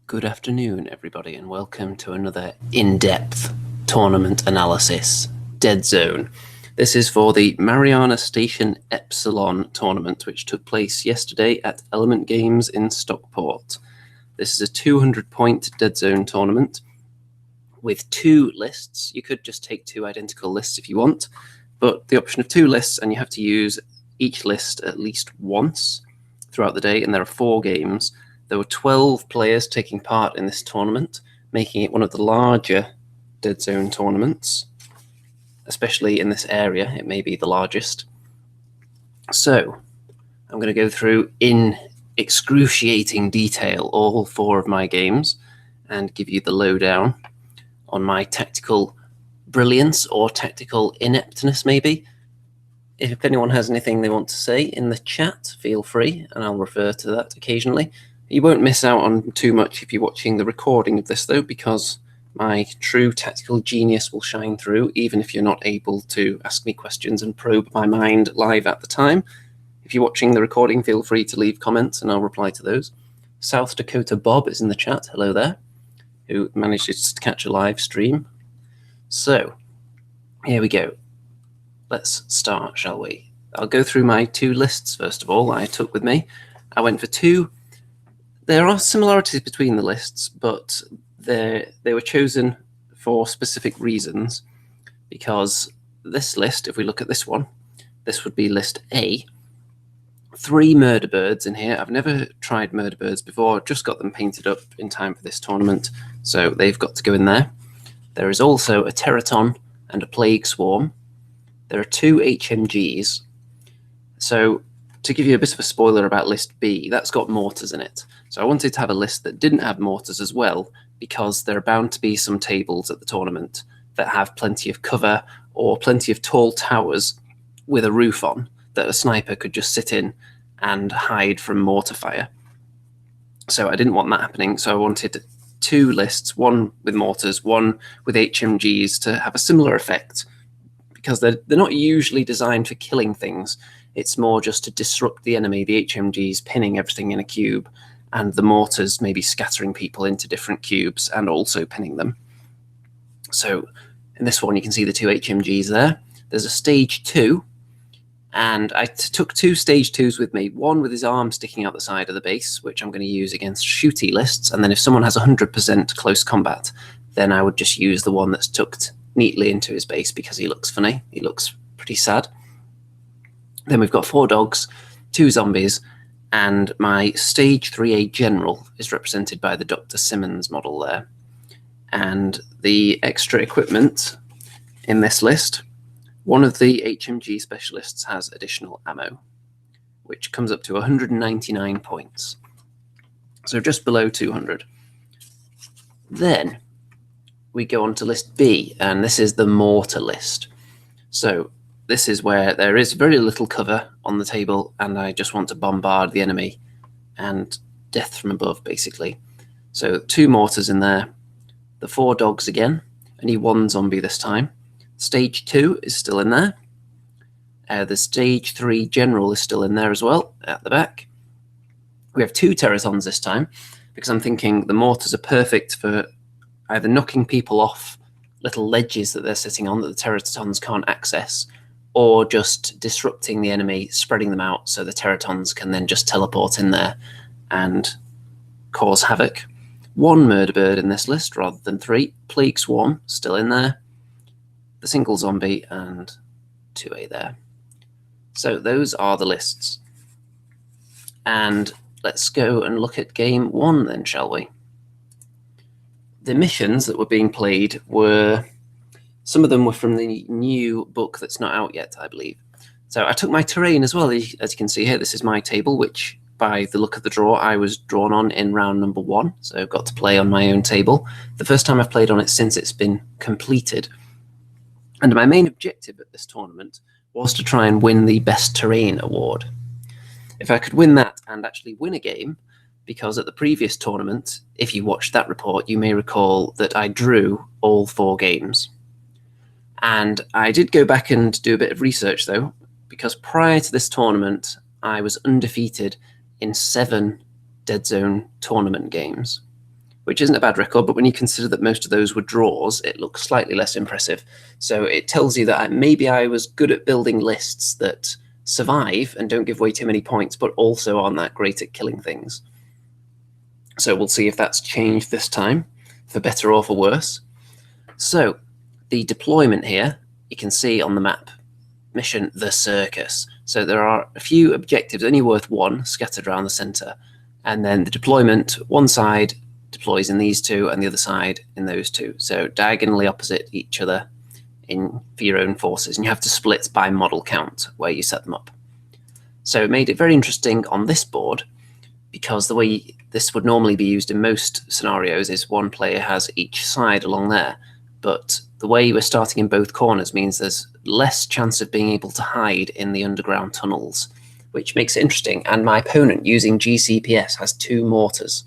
Good afternoon, everybody, and welcome to another in-depth tournament analysis, Deadzone. This is for the Mariana Station Epsilon tournament, which took place yesterday at Element Games in Stockport. This is a 200-point Deadzone tournament with two lists. You could just take two identical lists if you want, but the option of two lists, and you have to use each list at least once throughout the day, and there are 4 games. There were 12 players taking part in this tournament, making it one of the larger Deadzone tournaments, especially in this area. It may be the largest. So I'm going to go through in excruciating detail all 4 of my games and give you the lowdown on my tactical brilliance or tactical ineptness, maybe. If anyone has anything they want to say in the chat, feel free, and I'll refer to that occasionally. You won't miss out on too much if you're watching the recording of this, though, because my true tactical genius will shine through, even if you're not able to ask me questions and probe my mind live at the time. If you're watching the recording, feel free to leave comments, and I'll reply to those. South Dakota Bob is in the chat. Hello there, who manages to catch a live stream. So, here we go. Let's start, shall we? I'll go through my 2 lists, first of all, I took with me. I went for 2. There are similarities between the lists, but they were chosen for specific reasons, because this list, if we look at this one, this would be list A. 3 murder birds in here. I've never tried murder birds before, just got them painted up in time for this tournament, so they've got to go in there. There is also a Teraton and a Plague Swarm. There are 2 HMGs. So to give you a bit of a spoiler about list B, that's got mortars in it. So I wanted to have a list that didn't have mortars as well, because there are bound to be some tables at the tournament that have plenty of cover or plenty of tall towers with a roof on that a sniper could just sit in and hide from mortar fire. So I didn't want that happening, so I wanted 2 lists, one with mortars, one with HMGs, to have a similar effect, because they're not usually designed for killing things. It's more just to disrupt the enemy, the HMGs pinning everything in a cube, and the mortars maybe scattering people into different cubes and also pinning them. So in this one, you can see the 2 HMGs there. There's a stage 2, and I took 2 stage 2s with me, one with his arm sticking out the side of the base, which I'm going to use against shooty lists, and then if someone has 100% close combat, then I would just use the one that's tucked neatly into his base, because he looks funny. He looks pretty sad. Then we've got 4 dogs, 2 zombies, and my stage 3A general is represented by the Dr. Simmons model there. And the extra equipment in this list, one of the HMG specialists has additional ammo, which comes up to 199 points. So just below 200. Then we go on to list B, and this is the mortar list. So this is where there is very little cover on the table, and I just want to bombard the enemy and death from above, basically. So 2 mortars in there, the 4 dogs again, only 1 zombie this time. Stage 2 is still in there. The stage 3 general is still in there as well, at the back. We have 2 Teratons this time, because I'm thinking the mortars are perfect for either knocking people off little ledges that they're sitting on that the Teratons can't access, or just disrupting the enemy, spreading them out so the Teratons can then just teleport in there and cause havoc. 1 murder bird in this list rather than 3. Plague Swarm still in there. The single zombie and 2A there. So those are the lists. And let's go and look at game 1 then, shall we? The missions that were being played were... some of them were from the new book that's not out yet, I believe. So I took my terrain as well. As you can see here, this is my table, which by the look of the draw, I was drawn on in round number 1. So I've got to play on my own table. The first time I've played on it since it's been completed. And my main objective at this tournament was to try and win the Best Terrain Award. If I could win that and actually win a game, because at the previous tournament, if you watched that report, you may recall that I drew all 4 games. And I did go back and do a bit of research, though, because prior to this tournament, I was undefeated in 7 Deadzone tournament games. which isn't a bad record, but when you consider that most of those were draws, it looks slightly less impressive. So it tells you that maybe I was good at building lists that survive and don't give away too many points, but also aren't that great at killing things. So we'll see if that's changed this time, for better or for worse. So the deployment here, you can see on the map, mission The Circus. So there are a few objectives, only worth one, scattered around the centre. And then the deployment, one side deploys in these two and the other side in those two. So diagonally opposite each other for your own forces. And you have to split by model count where you set them up. So it made it very interesting on this board, because the way this would normally be used in most scenarios is one player has each side along there. But the way we're starting in both corners means there's less chance of being able to hide in the underground tunnels, which makes it interesting. And my opponent, using GCPS, has 2 mortars.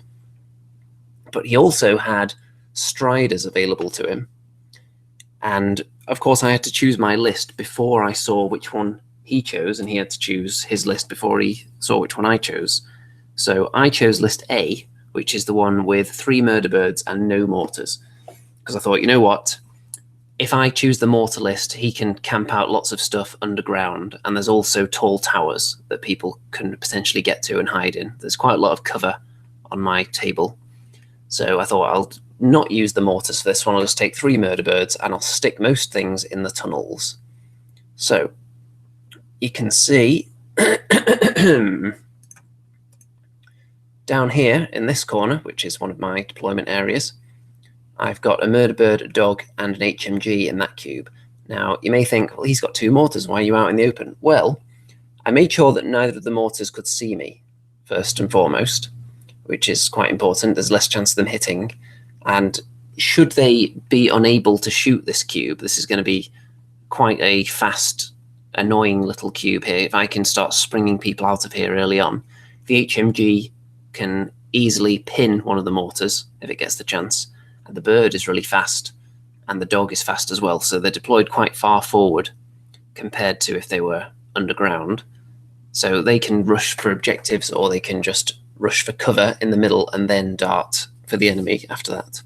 But he also had striders available to him. And of course, I had to choose my list before I saw which one he chose, and he had to choose his list before he saw which one I chose. So I chose list A, which is the one with 3 murder birds and no mortars. Because I thought, you know what? If I choose the mortar list, he can camp out lots of stuff underground, and there's also tall towers that people can potentially get to and hide in. There's quite a lot of cover on my table. So I thought I'll not use the mortars for this one. I'll just take 3 murder birds, and I'll stick most things in the tunnels. So you can see down here in this corner, which is one of my deployment areas, I've got a murder bird, a dog, and an HMG in that cube. Now, you may think, well, he's got 2 mortars. Why are you out in the open? Well, I made sure that neither of the mortars could see me, first and foremost, which is quite important. There's less chance of them hitting. And should they be unable to shoot this cube, this is going to be quite a fast, annoying little cube here. If I can start springing people out of here early on, the HMG can easily pin one of the mortars if it gets the chance. And the bird is really fast, and the dog is fast as well. So they're deployed quite far forward compared to if they were underground. So they can rush for objectives, or they can just rush for cover in the middle and then dart for the enemy after that.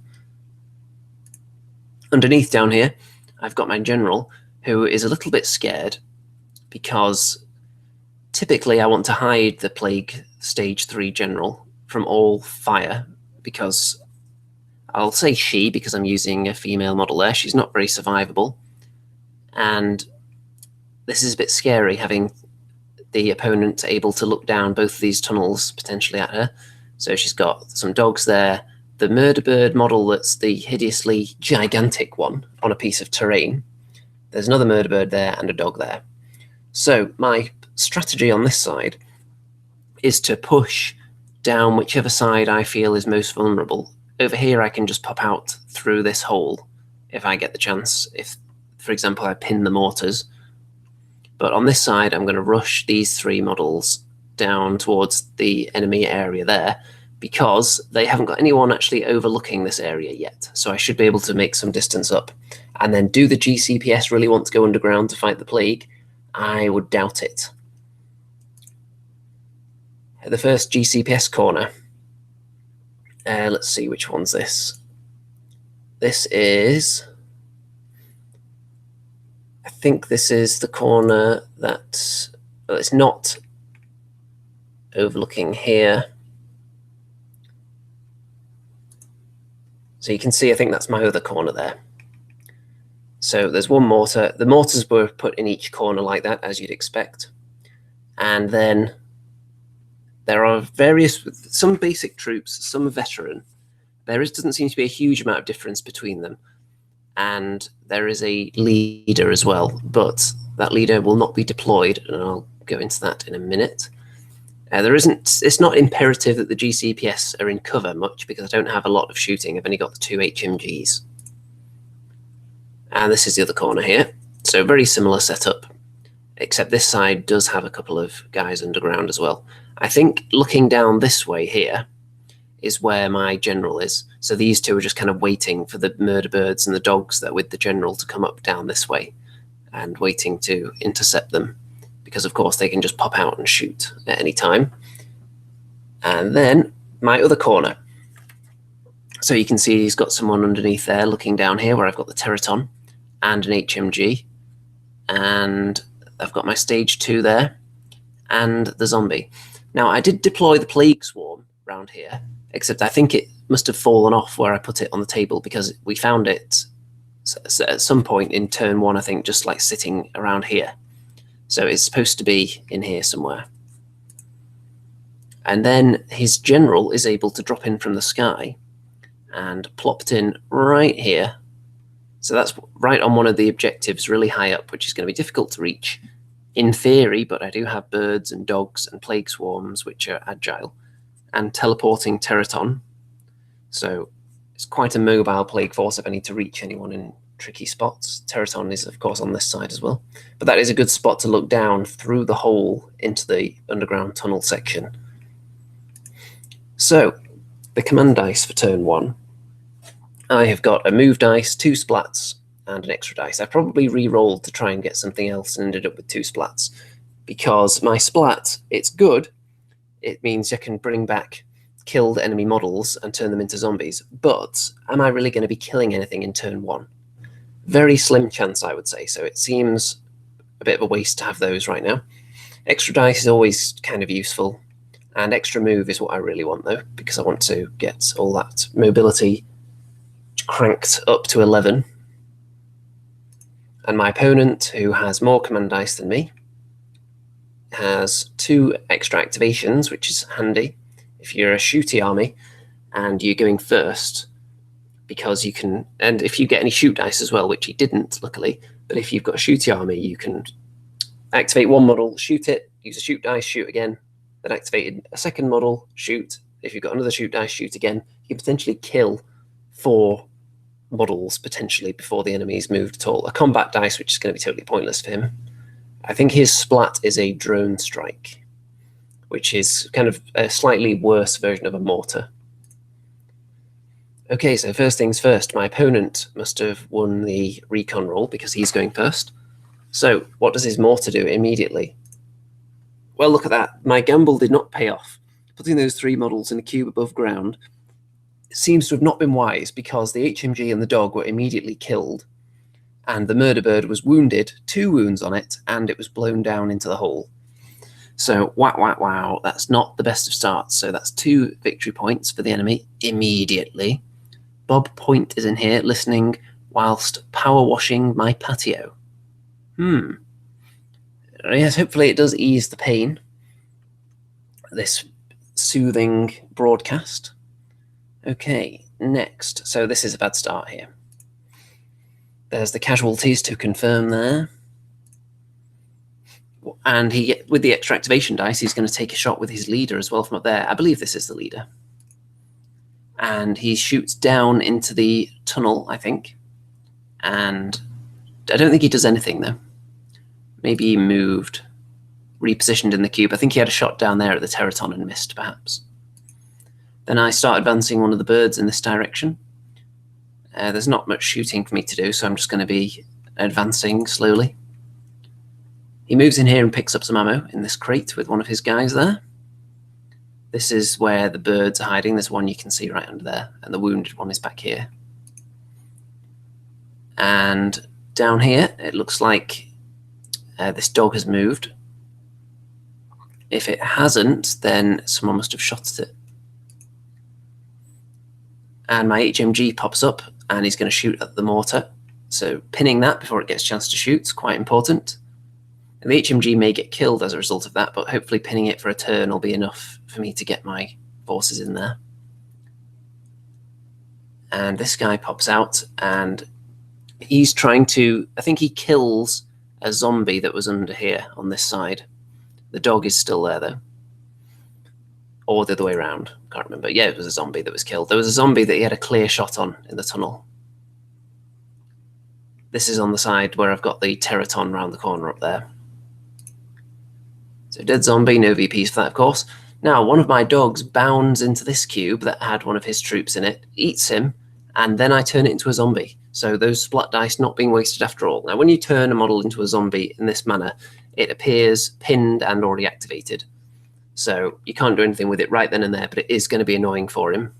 Underneath down here, I've got my general, who is a little bit scared, because typically I want to hide the Plague Stage 3 general from all fire, because I'll say she, because I'm using a female model there. She's not very survivable. And this is a bit scary, having the opponent able to look down both of these tunnels potentially at her. So she's got some dogs there. The murder bird model, that's the hideously gigantic one on a piece of terrain. There's another murder bird there and a dog there. So my strategy on this side is to push down whichever side I feel is most vulnerable. Over here, I can just pop out through this hole if I get the chance. If, for example, I pin the mortars. But on this side, I'm going to rush these 3 models down towards the enemy area there, because they haven't got anyone actually overlooking this area yet. So I should be able to make some distance up. And then, do the GCPS really want to go underground to fight the plague? I would doubt it. The first GCPS corner. Let's see, which one's this? This is... I think this is the corner that... Well, it's not overlooking here. So you can see, I think that's my other corner there. So there's one mortar. The mortars were put in each corner like that, as you'd expect. And then there are some basic troops, some veteran. Doesn't seem to be a huge amount of difference between them. And there is a leader as well, but that leader will not be deployed, and I'll go into that in a minute. It's not imperative that the GCPS are in cover much, because I don't have a lot of shooting. I've only got the 2 HMGs. And this is the other corner here. So very similar setup, except this side does have a couple of guys underground as well. I think looking down this way here is where my general is. So these 2 are just kind of waiting for the murder birds and the dogs that are with the general to come up down this way, and waiting to intercept them, because of course they can just pop out and shoot at any time. And then my other corner. So you can see he's got someone underneath there looking down here where I've got the Teraton and an HMG. And I've got my stage 2 there and the zombie. Now, I did deploy the Plague Swarm around here, except I think it must have fallen off where I put it on the table because we found it at some point in turn 1, I think, just like sitting around here. So it's supposed to be in here somewhere. And then his general is able to drop in from the sky and plopped in right here. So that's right on one of the objectives, really high up, which is going to be difficult to reach in theory, but I do have birds and dogs and plague swarms, which are agile, and teleporting Teraton. So it's quite a mobile plague force if I need to reach anyone in tricky spots. Teraton is, of course, on this side as well. But that is a good spot to look down through the hole into the underground tunnel section. So the command dice for turn 1. I have got a move dice, 2 splats, and an extra dice. I probably re-rolled to try and get something else and ended up with 2 splats. Because my splat, it's good. It means I can bring back killed enemy models and turn them into zombies. But am I really going to be killing anything in turn 1? Very slim chance, I would say. So it seems a bit of a waste to have those right now. Extra dice is always kind of useful. And extra move is what I really want, though, because I want to get all that mobility cranked up to 11. And my opponent, who has more command dice than me, has 2 extra activations, which is handy if you're a shooty army and you're going first, because you can, and if you get any shoot dice as well, which he didn't, luckily, but if you've got a shooty army, you can activate 1 model, shoot it, use a shoot dice, shoot again, then activate a second model, shoot. If you've got another shoot dice, shoot again. You can potentially kill 4 models potentially before the enemy's moved at all. A combat dice, which is going to be totally pointless for him. I think his splat is a drone strike, which is kind of a slightly worse version of a mortar. Okay, so first things first, my opponent must have won the recon roll because he's going first. So what does his mortar do immediately? Well, look at that. My gamble did not pay off. Putting those 3 models in a cube above ground seems to have not been wise because the HMG and the dog were immediately killed, and the murder bird was wounded, 2 wounds on it, and it was blown down into the hole. So, wow, that's not the best of starts. So that's 2 victory points for the enemy immediately. Bob Point is in here listening whilst power washing my patio. Yes, hopefully it does ease the pain, this soothing broadcast. Okay, next. So this is a bad start here. There's the casualties to confirm there. And with the extra activation dice, he's going to take a shot with his leader as well from up there. I believe this is the leader. And he shoots down into the tunnel, I think. And I don't think he does anything, though. Maybe he moved, repositioned in the cube. I think he had a shot down there at the Teraton and missed, perhaps. Then I start advancing one of the birds in this direction. There's not much shooting for me to do, so I'm just going to be advancing slowly. He moves in here and picks up some ammo in this crate with one of his guys there. This is where the birds are hiding. There's one you can see right under there, and the wounded one is back here. And down here, it looks like this dog has moved. If it hasn't, then someone must have shot at it. And my HMG pops up, and he's going to shoot at the mortar. So pinning that before it gets a chance to shoot is quite important. And the HMG may get killed as a result of that, but hopefully pinning it for a turn will be enough for me to get my forces in there. And this guy pops out, and he's trying to, I think he kills a zombie that was under here on this side. The dog is still there, though. Or the other way around. Can't remember. Yeah, it was a zombie that was killed. There was a zombie that he had a clear shot on in the tunnel. This is on the side where I've got the Teraton round the corner up there. So dead zombie, no VPs for that, of course. Now, one of my dogs bounds into this cube that had one of his troops in it, eats him, and then I turn it into a zombie. So those splat dice not being wasted after all. Now, when you turn a model into a zombie in this manner, it appears pinned and already activated. So you can't do anything with it right then and there, but it is going to be annoying for him.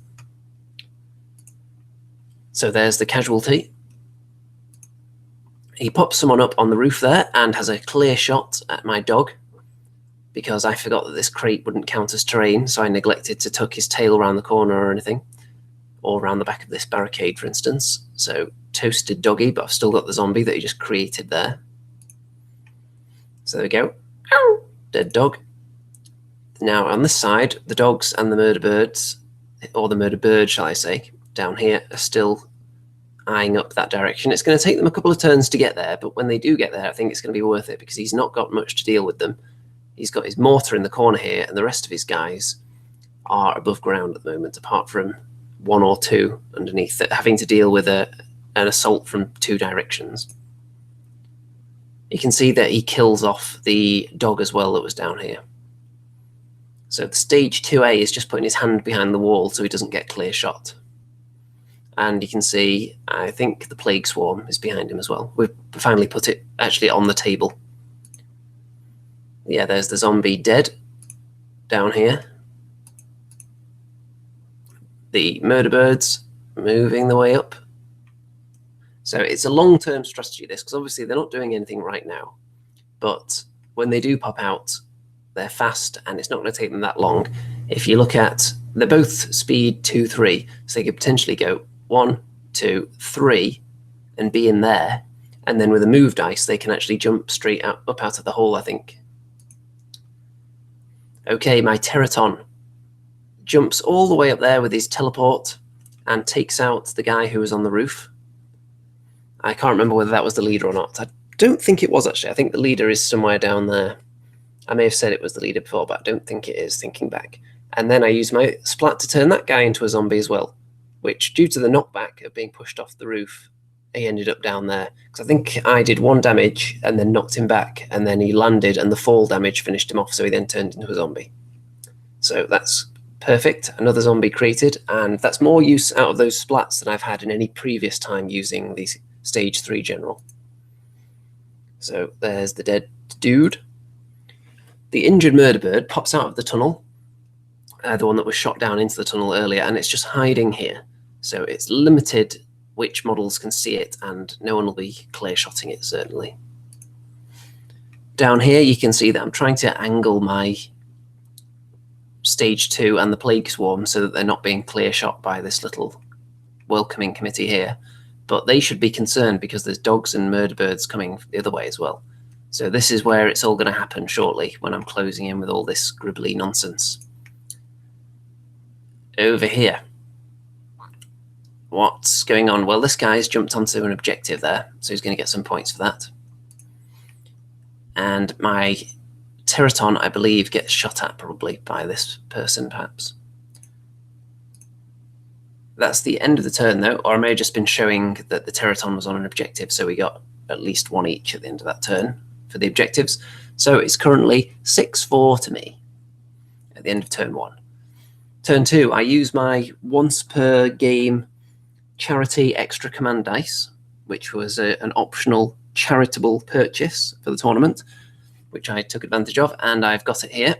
So there's the casualty. He pops someone up on the roof there and has a clear shot at my dog, because I forgot that this crate wouldn't count as terrain, so I neglected to tuck his tail around the corner or anything, or around the back of this barricade, for instance. So toasted doggy, but I've still got the zombie that he just created there. So there we go. Ow! Dead dog. Now on this side, the dogs and the murder birds, or the murder bird, shall I say, down here are still eyeing up that direction. It's going to take them a couple of turns to get there, but when they do get there, I think it's going to be worth it, because he's not got much to deal with them. He's got his mortar in the corner here, and the rest of his guys are above ground at the moment, apart from one or two underneath, having to deal with an assault from two directions. You can see that he kills off the dog as well that was down here. So the stage 2A is just putting his hand behind the wall so he doesn't get clear shot. And you can see, I think the plague swarm is behind him as well. We've finally put it actually on the table. Yeah, there's the zombie dead down here. The murder birds moving the way up. So it's a long-term strategy, this, because obviously they're not doing anything right now. But when they do pop out, they're fast, and it's not going to take them that long. If you look at, they're both speed 2, 3, so they could potentially go 1, 2, 3, and be in there. And then with a move dice, they can actually jump straight up out of the hole, I think. Okay, my Teraton jumps all the way up there with his teleport and takes out the guy who was on the roof. I can't remember whether that was the leader or not. I don't think it was, actually. I think the leader is somewhere down there. I may have said it was the leader before, but I don't think it is, thinking back. And then I used my splat to turn that guy into a zombie as well, which, due to the knockback of being pushed off the roof, he ended up down there. Because I think I did 1 damage and then knocked him back, and then he landed and the fall damage finished him off, so he then turned into a zombie. So that's perfect. Another zombie created, and that's more use out of those splats than I've had in any previous time using the stage 3 general. So there's the dead dude. The injured murder bird pops out of the tunnel, the one that was shot down into the tunnel earlier, and it's just hiding here. So it's limited which models can see it, and no one will be clear-shotting it, certainly. Down here, you can see that I'm trying to angle my stage 2 and the plague swarm so that they're not being clear-shot by this little welcoming committee here. But they should be concerned because there's dogs and murder birds coming the other way as well. So this is where it's all going to happen shortly, when I'm closing in with all this scribbly nonsense. Over here. What's going on? Well, this guy's jumped onto an objective there, so he's going to get some points for that. And my Teraton, I believe, gets shot at probably by this person, perhaps. That's the end of the turn, though, or I may have just been showing that the Teraton was on an objective, so we got at least 1 each at the end of that turn for the objectives. So it's currently 6-4 to me at the end of turn 1. Turn 2, I use my once per game charity extra command dice, which was an optional charitable purchase for the tournament, which I took advantage of, and I've got it here.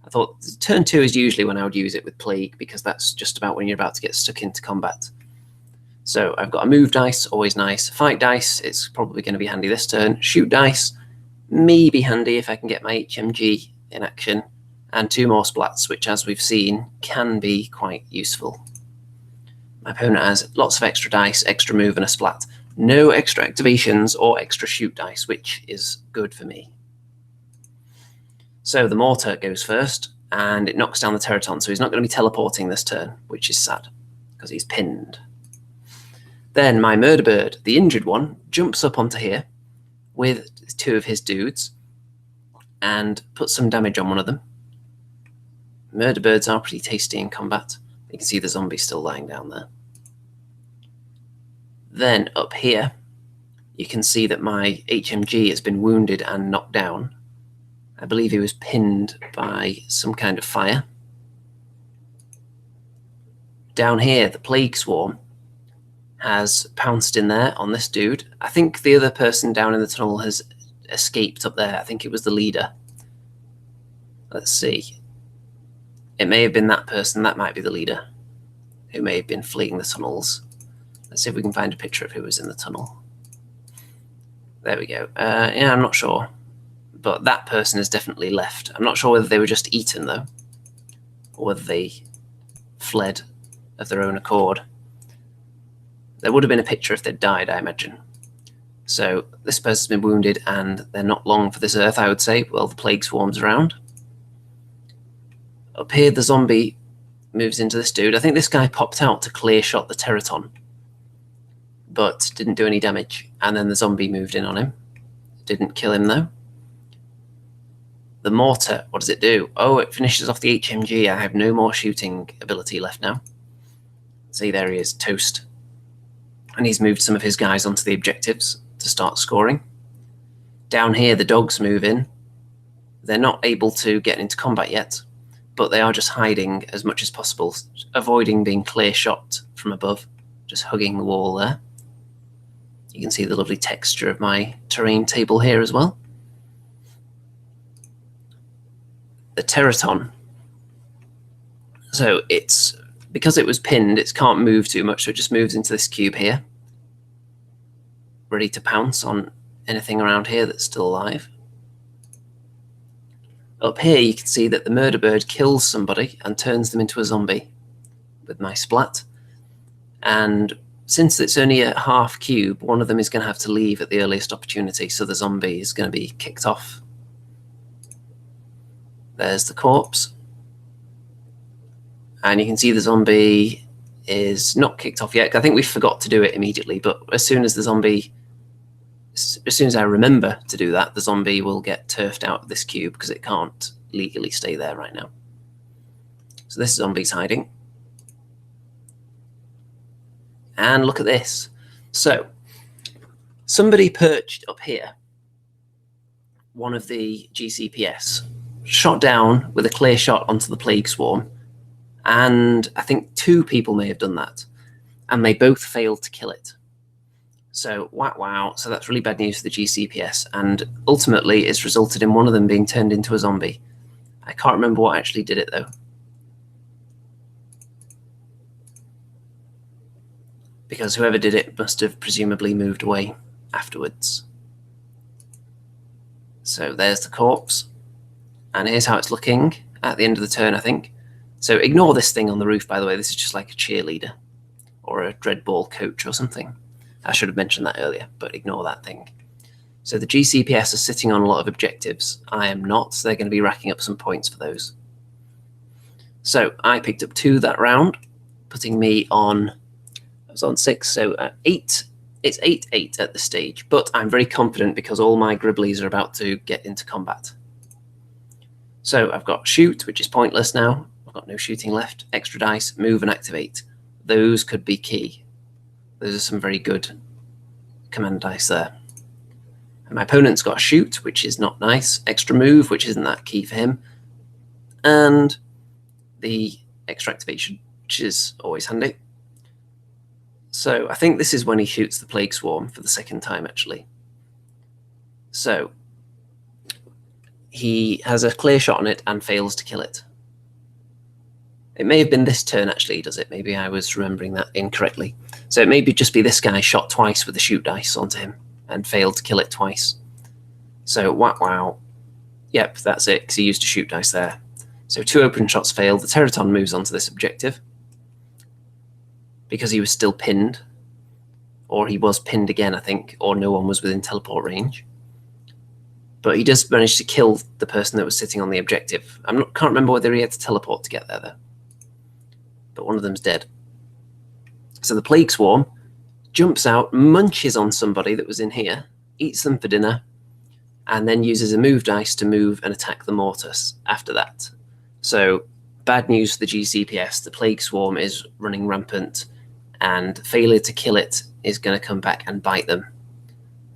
I thought turn 2 is usually when I would use it with Plague, because that's just about when you're about to get stuck into combat. So I've got a move dice, always nice. Fight dice, it's probably going to be handy this turn. Shoot dice, maybe handy if I can get my HMG in action. And 2 more splats, which, as we've seen, can be quite useful. My opponent has lots of extra dice, extra move, and a splat. No extra activations or extra shoot dice, which is good for me. So the mortar goes first, and it knocks down the Teraton, so he's not going to be teleporting this turn, which is sad, because he's pinned. Then my murder bird, the injured one, jumps up onto here with 2 of his dudes and puts some damage on one of them. Murder birds are pretty tasty in combat. You can see the zombie still lying down there. Then up here, you can see that my HMG has been wounded and knocked down. I believe he was pinned by some kind of fire. Down here, the plague swarm has pounced in there on this dude. I think the other person down in the tunnel has escaped up there. I think it was the leader. Let's see. It may have been that person. That might be the leader, who may have been fleeing the tunnels. Let's see if we can find a picture of who was in the tunnel. There we go. Yeah, I'm not sure. But that person has definitely left. I'm not sure whether they were just eaten, though, or whether they fled of their own accord. There would have been a picture if they'd died, I imagine. So this person's been wounded, and they're not long for this earth, I would say. Well, the plague swarms around. Up here, the zombie moves into this dude. I think this guy popped out to clear shot the Teraton, but didn't do any damage. And then the zombie moved in on him. Didn't kill him, though. The mortar, what does it do? Oh, it finishes off the HMG. I have no more shooting ability left now. See, there he is, toast. And he's moved some of his guys onto the objectives to start scoring. Down here, the dogs move in. They're not able to get into combat yet, but they are just hiding as much as possible, avoiding being clear shot from above, just hugging the wall there. You can see the lovely texture of my terrain table here as well. The Teraton. So it's, because it was pinned, it can't move too much, so it just moves into this cube here, ready to pounce on anything around here that's still alive. Up here you can see that the murder bird kills somebody and turns them into a zombie with my splat. And since it's only a half cube, one of them is going to have to leave at the earliest opportunity, so the zombie is going to be kicked off. There's the corpse. And you can see the zombie is not kicked off yet. I think we forgot to do it immediately, but as soon as I remember to do that, the zombie will get turfed out of this cube because it can't legally stay there right now. So this zombie's hiding. And look at this. So somebody perched up here, one of the GCPS, shot down with a clear shot onto the plague swarm, and I think 2 people may have done that, and they both failed to kill it. So wow, so that's really bad news for the GCPS, and ultimately it's resulted in one of them being turned into a zombie. I can't remember what actually did it though, because whoever did it must have presumably moved away afterwards. So there's the corpse. And here's how it's looking at the end of the turn, I think. So ignore this thing on the roof, by the way. This is just like a cheerleader or a dreadball coach or something. I should have mentioned that earlier, but ignore that thing. So the GCPS are sitting on a lot of objectives. I am not, so they're going to be racking up some points for those. So I picked up 2 that round, putting me on, I was on 6, so 8. It's 8-8 at this stage, but I'm very confident because all my gribblies are about to get into combat. So I've got shoot, which is pointless now. I've got no shooting left. Extra dice, move and activate. Those could be key. Those are some very good command dice there. And my opponent's got shoot, which is not nice. Extra move, which isn't that key for him. And the extra activation, which is always handy. So I think this is when he shoots the plague swarm for the second time, actually. So he has a clear shot on it and fails to kill it. It may have been this turn, actually, does it? Maybe I was remembering that incorrectly. So it may just be this guy shot twice with the shoot dice onto him and failed to kill it twice. So, wow. Yep, that's it, because he used a shoot dice there. So 2 open shots failed. The Teraton moves onto this objective because he was still pinned. Or he was pinned again, I think, or no one was within teleport range. But he does manage to kill the person that was sitting on the objective. Can't remember whether he had to teleport to get there, though. But one of them's dead. So the plague swarm jumps out, munches on somebody that was in here, eats them for dinner, and then uses a move dice to move and attack the mortis after that. So bad news for the GCPS. The plague swarm is running rampant, and failure to kill it is going to come back and bite them.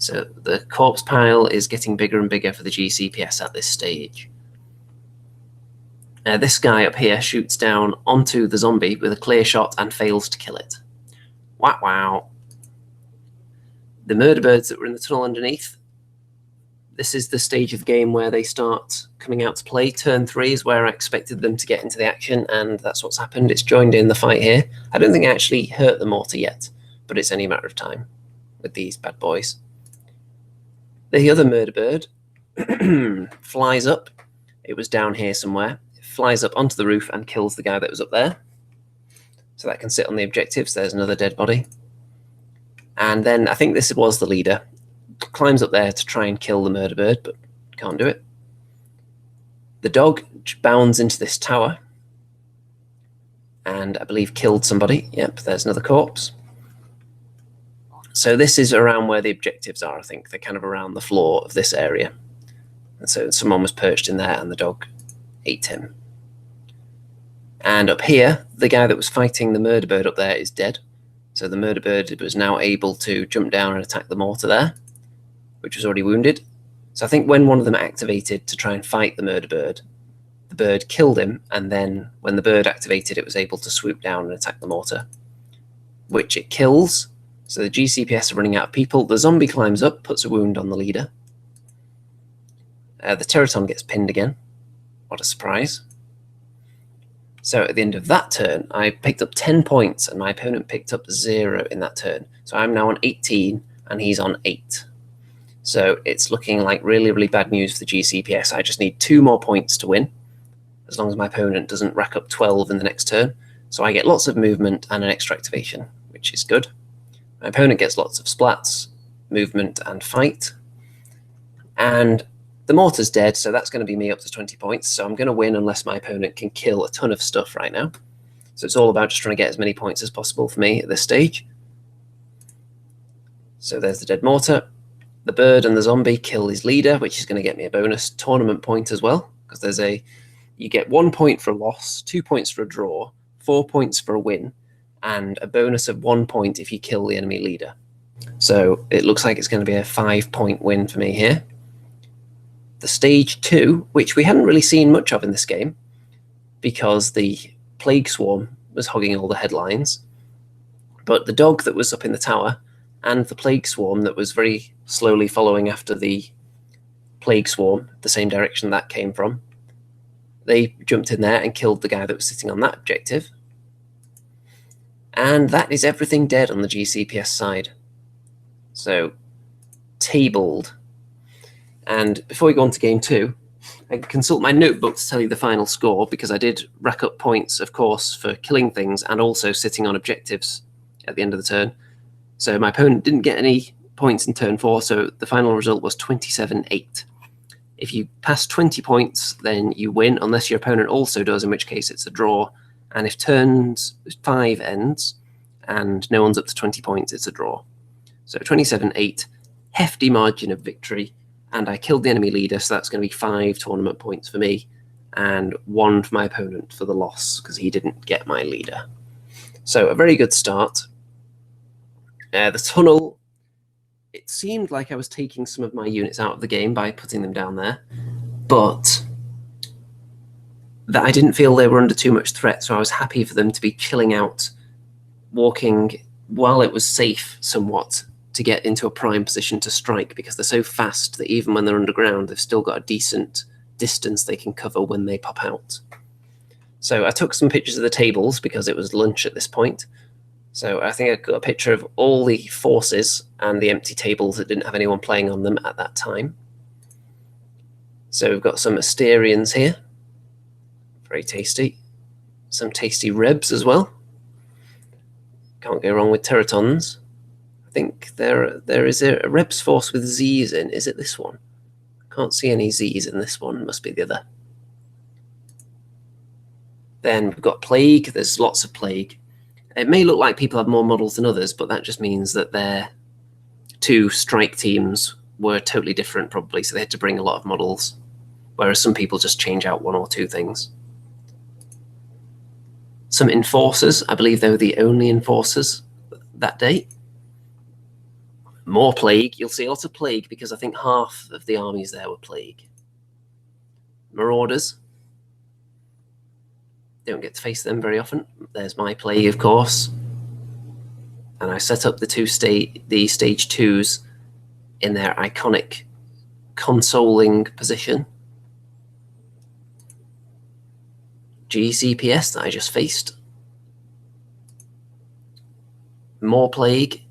So the corpse pile is getting bigger and bigger for the GCPS at this stage. This guy up here shoots down onto the zombie with a clear shot and fails to kill it. Wow. The murder birds that were in the tunnel underneath, this is the stage of the game where they start coming out to play. Turn 3 is where I expected them to get into the action, and that's what's happened. It's joined in the fight here. I don't think I actually hurt the mortar yet, but it's only a matter of time with these bad boys. The other murder bird flies up. It was down here somewhere. It flies up onto the roof and kills the guy that was up there. So that can sit on the objectives. There's another dead body. And then I think this was the leader. Climbs up there to try and kill the murder bird, but can't do it. The dog bounds into this tower and I believe killed somebody. Yep, there's another corpse. So this is around where the objectives are, I think. They're kind of around the floor of this area. And so someone was perched in there and the dog ate him. And up here, the guy that was fighting the murder bird up there is dead. So the murder bird was now able to jump down and attack the mortar there, which was already wounded. So I think when one of them activated to try and fight the bird killed him, and then when the bird activated, it was able to swoop down and attack the mortar, which it kills. So the GCPS are running out of people. The zombie climbs up, puts a wound on the leader. The Teraton gets pinned again. What a surprise. So at the end of that turn, I picked up 10 points, and my opponent picked up 0 in that turn. So I'm now on 18, and he's on 8. So it's looking like really, really bad news for the GCPS. I just need 2 more points to win, as long as my opponent doesn't rack up 12 in the next turn. So I get lots of movement and an extra activation, which is good. My opponent gets lots of splats, movement, and fight. And the mortar's dead, so that's going to be me up to 20 points. So I'm going to win unless my opponent can kill a ton of stuff right now. So it's all about just trying to get as many points as possible for me at this stage. So there's the dead mortar. The bird and the zombie kill his leader, which is going to get me a bonus tournament point as well, because there's you get 1 point for a loss, 2 points for a draw, 4 points for a win, and a bonus of 1 point if you kill the enemy leader. So it looks like it's going to be a 5-point win for me here. The stage 2, which we hadn't really seen much of in this game, because the plague swarm was hogging all the headlines, but the dog that was up in the tower and the plague swarm that was very slowly following after the plague swarm, the same direction that came from, they jumped in there and killed the guy that was sitting on that objective. And that is everything dead on the GCPS side. So, tabled. And before we go on to game 2, I consult my notebook to tell you the final score, because I did rack up points, of course, for killing things and also sitting on objectives at the end of the turn. So my opponent didn't get any points in turn 4, so the final result was 27-8. If you pass 20 points, then you win, unless your opponent also does, in which case it's a draw. And if turn 5 ends and no one's up to 20 points, it's a draw. So 27-8, hefty margin of victory, and I killed the enemy leader, so that's going to be 5 tournament points for me, and 1 for my opponent for the loss, because he didn't get my leader. So a very good start. The tunnel, it seemed like I was taking some of my units out of the game by putting them down there, but that I didn't feel they were under too much threat, so I was happy for them to be chilling out, walking while it was safe somewhat to get into a prime position to strike, because they're so fast that even when they're underground, they've still got a decent distance they can cover when they pop out. So I took some pictures of the tables because it was lunch at this point. So I think I got a picture of all the forces and the empty tables that didn't have anyone playing on them at that time. So we've got some Asterians here. Very tasty. Some tasty Rebs as well. Can't go wrong with Teratons. I think there is a Rebs force with Z's in. Is it this one? Can't see any Z's in this one. Must be the other. Then we've got Plague. There's lots of Plague. It may look like people have more models than others, but that just means that their 2 strike teams were totally different, probably, so they had to bring a lot of models, whereas some people just change out 1 or 2 things. Some Enforcers. I believe they were the only Enforcers that day. More Plague. You'll see a lot of Plague, because I think half of the armies there were Plague. Marauders. Don't get to face them very often. There's my Plague, of course. And I set up the stage 2s in their iconic consoling position. GCPS that I just faced. More plague.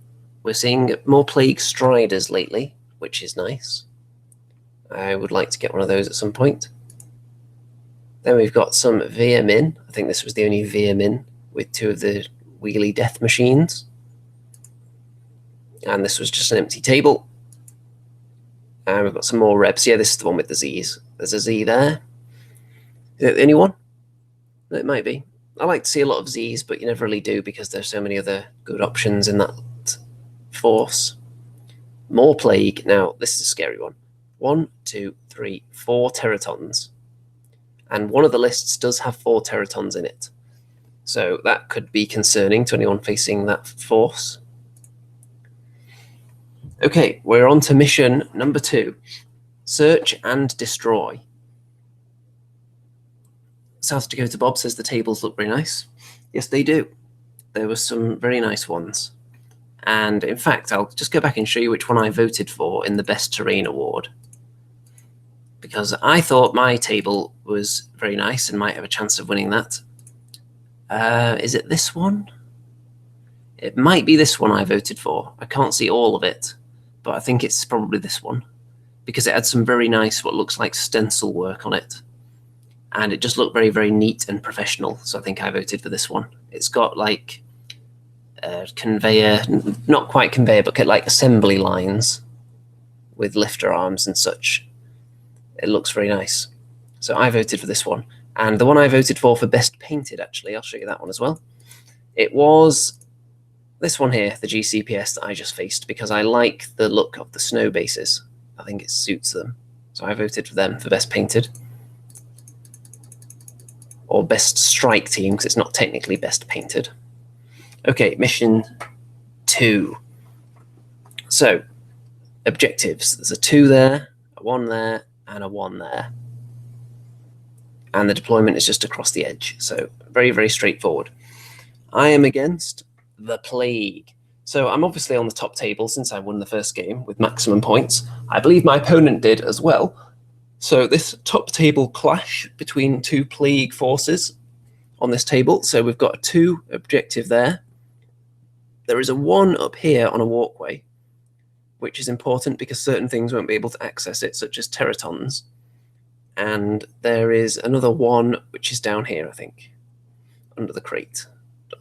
We're seeing more plague striders lately, which is nice. I would like to get one of those at some point. Then we've got some Veermin. I think this was the only Veermin with 2 of the wheelie death machines. And this was just an empty table. And we've got some more Rebs. Yeah, this is the one with the Zs. There's a Z there. Is it the only one? It might be. I like to see a lot of Zs, but you never really do because there's so many other good options in that force. More plague. Now, this is a scary one. 1, 2, 3, 4 teratons. And one of the lists does have 4 teratons in it. So that could be concerning to anyone facing that force. Okay, we're on to mission number 2. Search and destroy. South Dakota Bob says the tables look very nice. Yes, they do. There were some very nice ones. And in fact, I'll just go back and show you which one I voted for in the Best Terrain Award. Because I thought my table was very nice and might have a chance of winning that. Is it this one? It might be this one I voted for. I can't see all of it, but I think it's probably this one. Because it had some very nice, what looks like stencil work on it. And it just looked very, very neat and professional. So I think I voted for this one. It's got like conveyor, not quite conveyor, but like assembly lines with lifter arms and such. It looks very nice. So I voted for this one. And the one I voted for best painted, actually, I'll show you that one as well. It was this one here, the GCPS that I just faced, because I like the look of the snow bases. I think it suits them. So I voted for them for best painted. Or best strike team, because it's not technically best painted. Okay, mission 2. So, objectives. There's a 2 there, a 1 there, and a 1 there. And the deployment is just across the edge. So, very, very straightforward. I am against the Plague. So, I'm obviously on the top table since I won the first game with maximum points. I believe my opponent did as well. So this top table clash between 2 plague forces on this table. So we've got a 2 objective there. There is a 1 up here on a walkway, which is important because certain things won't be able to access it, such as teratons. And there is another 1 which is down here, I think, under the crate,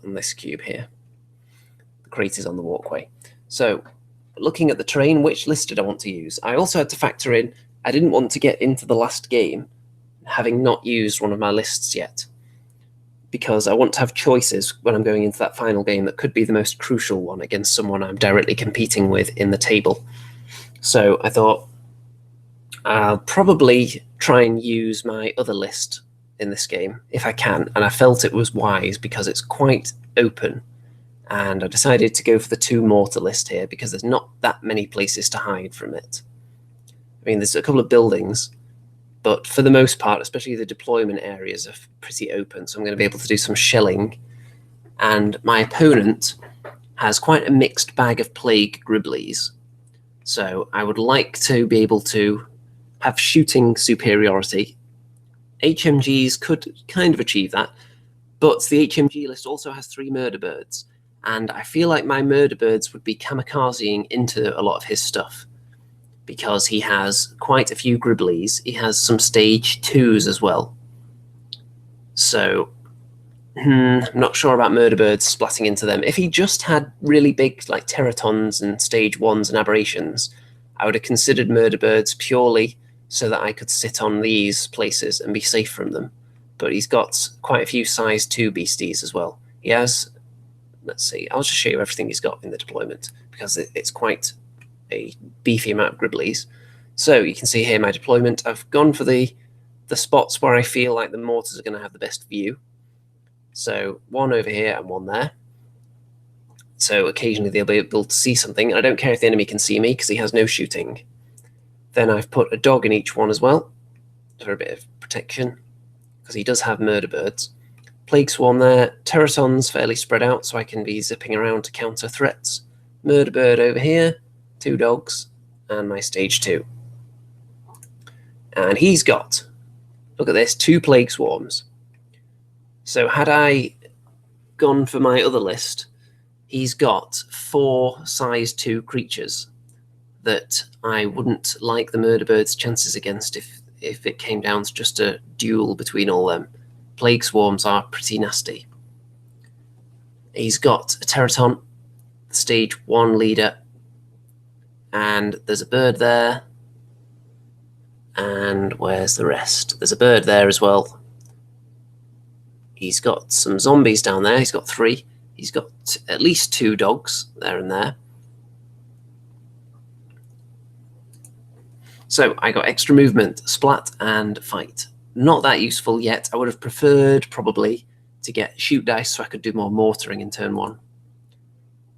on this cube here. The crate is on the walkway. So looking at the terrain, which list did I want to use? I also had to factor in I didn't want to get into the last game having not used one of my lists yet, because I want to have choices when I'm going into that final game that could be the most crucial one against someone I'm directly competing with in the table. So I thought I'll probably try and use my other list in this game if I can, and I felt it was wise because it's quite open, and I decided to go for the 2 mortar list here because there's not that many places to hide from it. I mean, there's a couple of buildings, but for the most part, especially the deployment areas are pretty open, so I'm going to be able to do some shelling. And my opponent has quite a mixed bag of plague Gribblies, so I would like to be able to have shooting superiority. HMGs could kind of achieve that, but the HMG list also has 3 murder birds, and I feel like my murder birds would be kamikazing into a lot of his stuff, because he has quite a few Gribblies. He has some stage 2s as well. So, I'm not sure about murder birds splatting into them. If he just had really big like teratons and stage 1s and aberrations, I would have considered murder birds purely so that I could sit on these places and be safe from them. But he's got quite a few size 2 beasties as well. He has, let's see, I'll just show you everything he's got in the deployment, because it's quite a beefy amount of Gribblies. So you can see here my deployment. I've gone for the spots where I feel like the mortars are going to have the best view. So 1 over here and 1 there. So occasionally they'll be able to see something. And I don't care if the enemy can see me because he has no shooting. Then I've put a dog in each one as well for a bit of protection, because he does have murder birds. Plague Swarm there. Teratons fairly spread out so I can be zipping around to counter threats. Murder bird over here. 2 dogs, and my stage 2. And he's got, look at this, 2 plague swarms. So had I gone for my other list, he's got 4 size 2 creatures that I wouldn't like the murder bird's chances against if it came down to just a duel between all them. Plague swarms are pretty nasty. He's got a Teraton, stage 1 leader, and there's a bird there. And where's the rest? There's a bird there as well. He's got some zombies down there. He's got 3. He's got at least 2 dogs there and there. So I got extra movement, splat, and fight. Not that useful yet. I would have preferred probably to get shoot dice so I could do more mortaring in turn 1.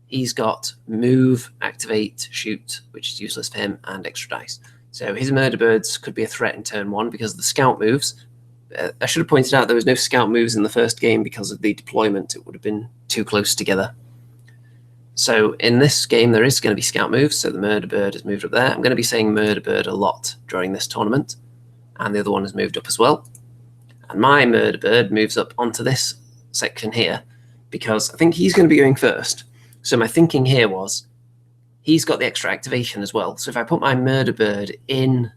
He's got move, activate, shoot, which is useless for him, and extra dice. So his murder birds could be a threat in turn 1 because of the scout moves. I should have pointed out there was no scout moves in the first game because of the deployment. It would have been too close together. So in this game, there is going to be scout moves, so the murder bird has moved up there. I'm going to be saying murder bird a lot during this tournament, and the other one has moved up as well. And my murder bird moves up onto this section here because I think he's going to be going first. So my thinking here was he's got the extra activation as well. So if I put my murder bird in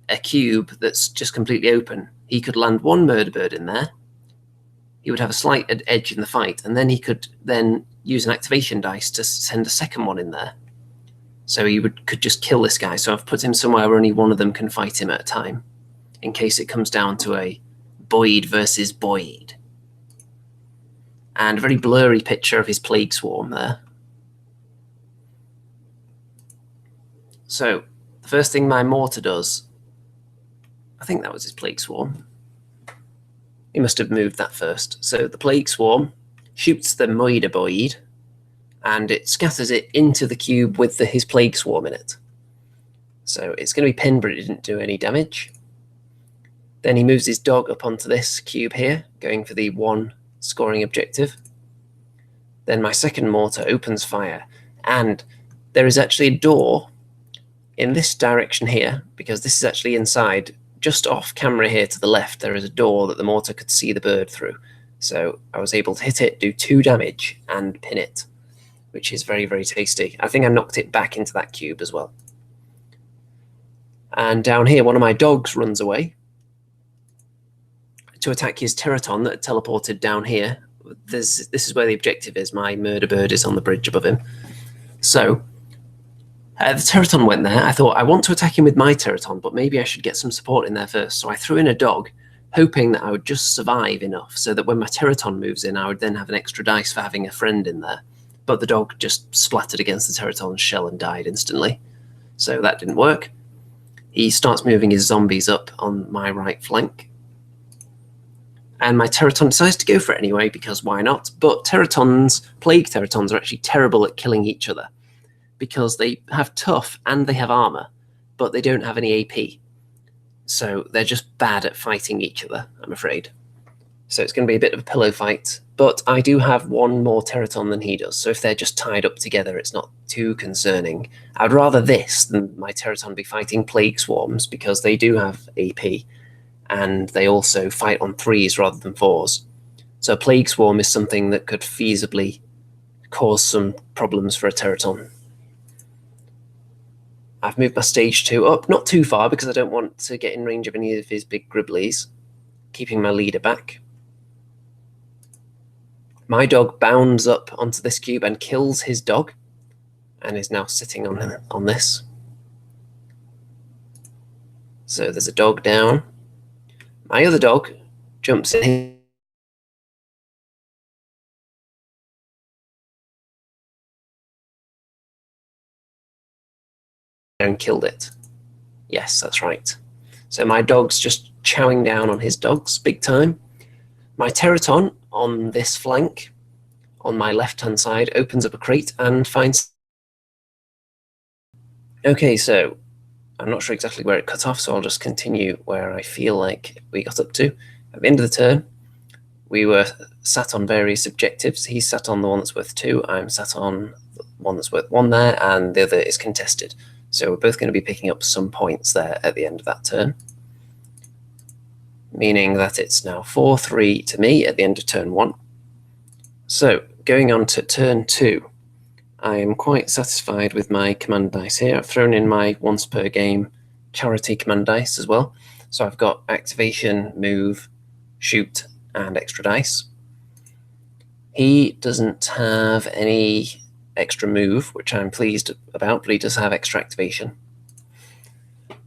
a cube that's just completely open, he could land 1 murder bird in there. He would have a slight edge in the fight, and then he could then use an activation dice to send a second one in there. So he could just kill this guy. So I've put him somewhere where only one of them can fight him at a time, in case it comes down to a Boyd versus Boyd. And a very blurry picture of his plague swarm there. So the first thing my mortar does, I think that was his plague swarm. He must have moved that first. So the plague swarm shoots the Moida Boyd, and it scatters it into the cube with his plague swarm in it. So it's going to be pinned, but it didn't do any damage. Then he moves his dog up onto this cube here, going for the 1 scoring objective. Then my second mortar opens fire, and there is actually a door in this direction here, because this is actually inside. Just off camera here to the left, there is a door that the mortar could see the bird through. So I was able to hit it, do 2 damage, and pin it, which is very, very tasty. I think I knocked it back into that cube as well. And down here, one of my dogs runs away to attack his Teraton that teleported down here. This is where the objective is. My murder bird is on the bridge above him. So the Teraton went there. I thought, I want to attack him with my Teraton, but maybe I should get some support in there first. So I threw in a dog, hoping that I would just survive enough so that when my Teraton moves in, I would then have an extra dice for having a friend in there. But the dog just splattered against the Teraton's shell and died instantly. So that didn't work. He starts moving his zombies up on my right flank. And my Teraton decides to go for it anyway, because why not? But plague Teratons are actually terrible at killing each other, because they have tough and they have armor, but they don't have any AP. So they're just bad at fighting each other, I'm afraid. So it's going to be a bit of a pillow fight, but I do have 1 more Teraton than he does, so if they're just tied up together, it's not too concerning. I'd rather this than my Teraton be fighting plague swarms, because they do have AP, and they also fight on 3s rather than 4s. So a plague swarm is something that could feasibly cause some problems for a Teraton. I've moved my stage 2 up, not too far because I don't want to get in range of any of his big gribblies, keeping my leader back. My dog bounds up onto this cube and kills his dog, and is now sitting on this. So there's a dog down. My other dog jumps in and killed it. Yes, that's right. So my dog's just chowing down on his dogs big time. My Teraton on this flank, on my left-hand side, opens up a crate and finds... Okay, so I'm not sure exactly where it cut off, so I'll just continue where I feel like we got up to. At the end of the turn, we were sat on various objectives. He's sat on the one that's worth 2, I'm sat on the one that's worth 1 there, and the other is contested. So we're both going to be picking up some points there at the end of that turn, meaning that it's now 4-3 to me at the end of turn 1. So going on to turn 2, I am quite satisfied with my command dice here. I've thrown in my once per game charity command dice as well. So I've got activation, move, shoot, and extra dice. He doesn't have any extra move, which I'm pleased about, but he does have extra activation.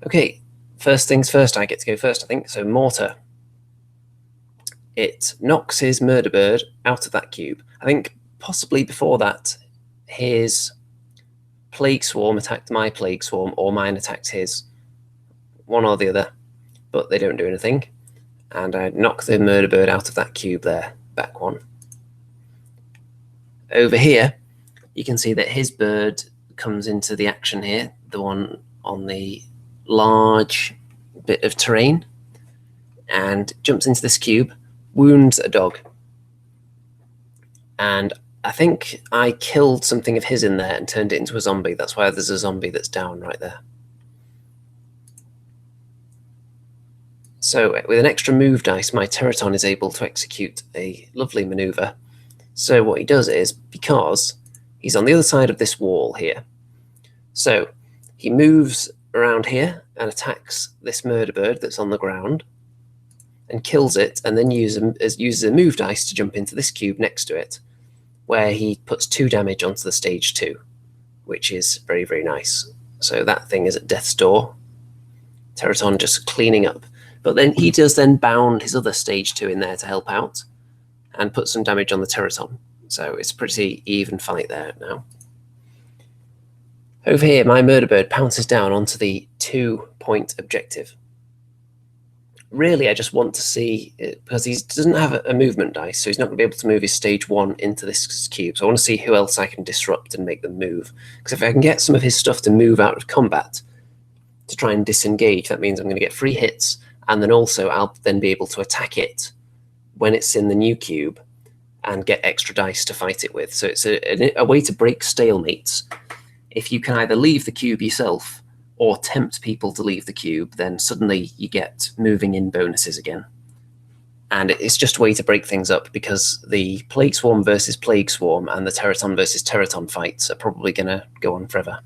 Okay, first things first, I get to go first, I think. So Mortar. It knocks his murder bird out of that cube. I think possibly before that, his plague swarm attacked my plague swarm, or mine attacked his. One or the other, but they don't do anything. And I knock the murder bird out of that cube there, back one. Over here, you can see that his bird comes into the action here, the one on the large bit of terrain, and jumps into this cube, wounds a dog. And I think I killed something of his in there and turned it into a zombie. That's why there's a zombie that's down right there. So with an extra move dice, my Teraton is able to execute a lovely maneuver. So what he does is, because he's on the other side of this wall here, so he moves around here and attacks this murder bird that's on the ground and kills it, and then uses a move dice to jump into this cube next to it, where he puts 2 damage onto the stage 2, which is very, very nice. So that thing is at death's door. Teraton just cleaning up. But then he does then bound his other stage 2 in there to help out and put some damage on the Teraton. So it's a pretty even fight there now. Over here, my murder bird pounces down onto the 2-point objective. Really, I just want to see, because he doesn't have a movement dice, so he's not going to be able to move his stage 1 into this cube. So I want to see who else I can disrupt and make them move. Because if I can get some of his stuff to move out of combat to try and disengage, that means I'm going to get free hits, and then also I'll then be able to attack it when it's in the new cube and get extra dice to fight it with. So it's a way to break stalemates. If you can either leave the cube yourself or tempt people to leave the cube, then suddenly you get moving in bonuses again. And it's just a way to break things up, because the Plague Swarm versus Plague Swarm and the Teraton versus Teraton fights are probably going to go on forever.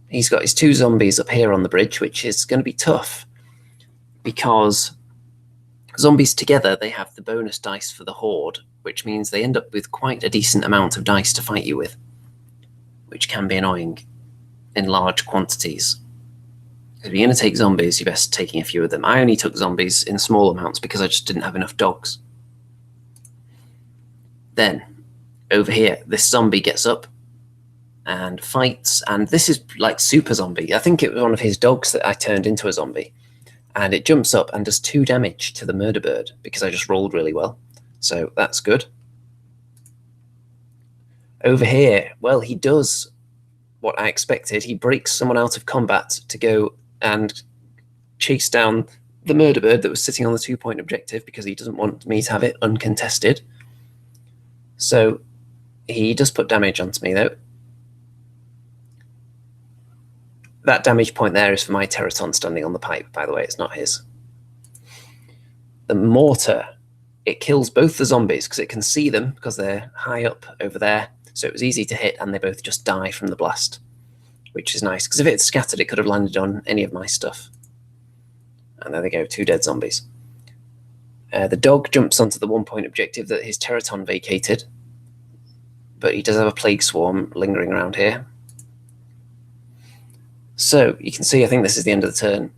He's got his 2 zombies up here on the bridge, which is going to be tough, because zombies together, they have the bonus dice for the horde, which means they end up with quite a decent amount of dice to fight you with, which can be annoying in large quantities. If you're going to take zombies, you're best taking a few of them. I only took zombies in small amounts because I just didn't have enough dogs. Then, over here, this zombie gets up and fights, and this is like super zombie. I think it was one of his dogs that I turned into a zombie, and it jumps up and does 2 damage to the murder bird because I just rolled really well. So that's good. Over here, well, he does what I expected. He breaks someone out of combat to go and chase down the murder bird that was sitting on the 2-point objective, because he doesn't want me to have it uncontested. So he does put damage onto me, though. That damage point there is for my Teraton standing on the pipe, by the way. It's not his. The mortar, it kills both the zombies because it can see them because they're high up over there. So it was easy to hit, and they both just die from the blast, which is nice, because if it had scattered, it could have landed on any of my stuff. And there they go, 2 dead zombies. The dog jumps onto the 1-point objective that his Teraton vacated, but he does have a Plague Swarm lingering around here. So you can see, I think this is the end of the turn.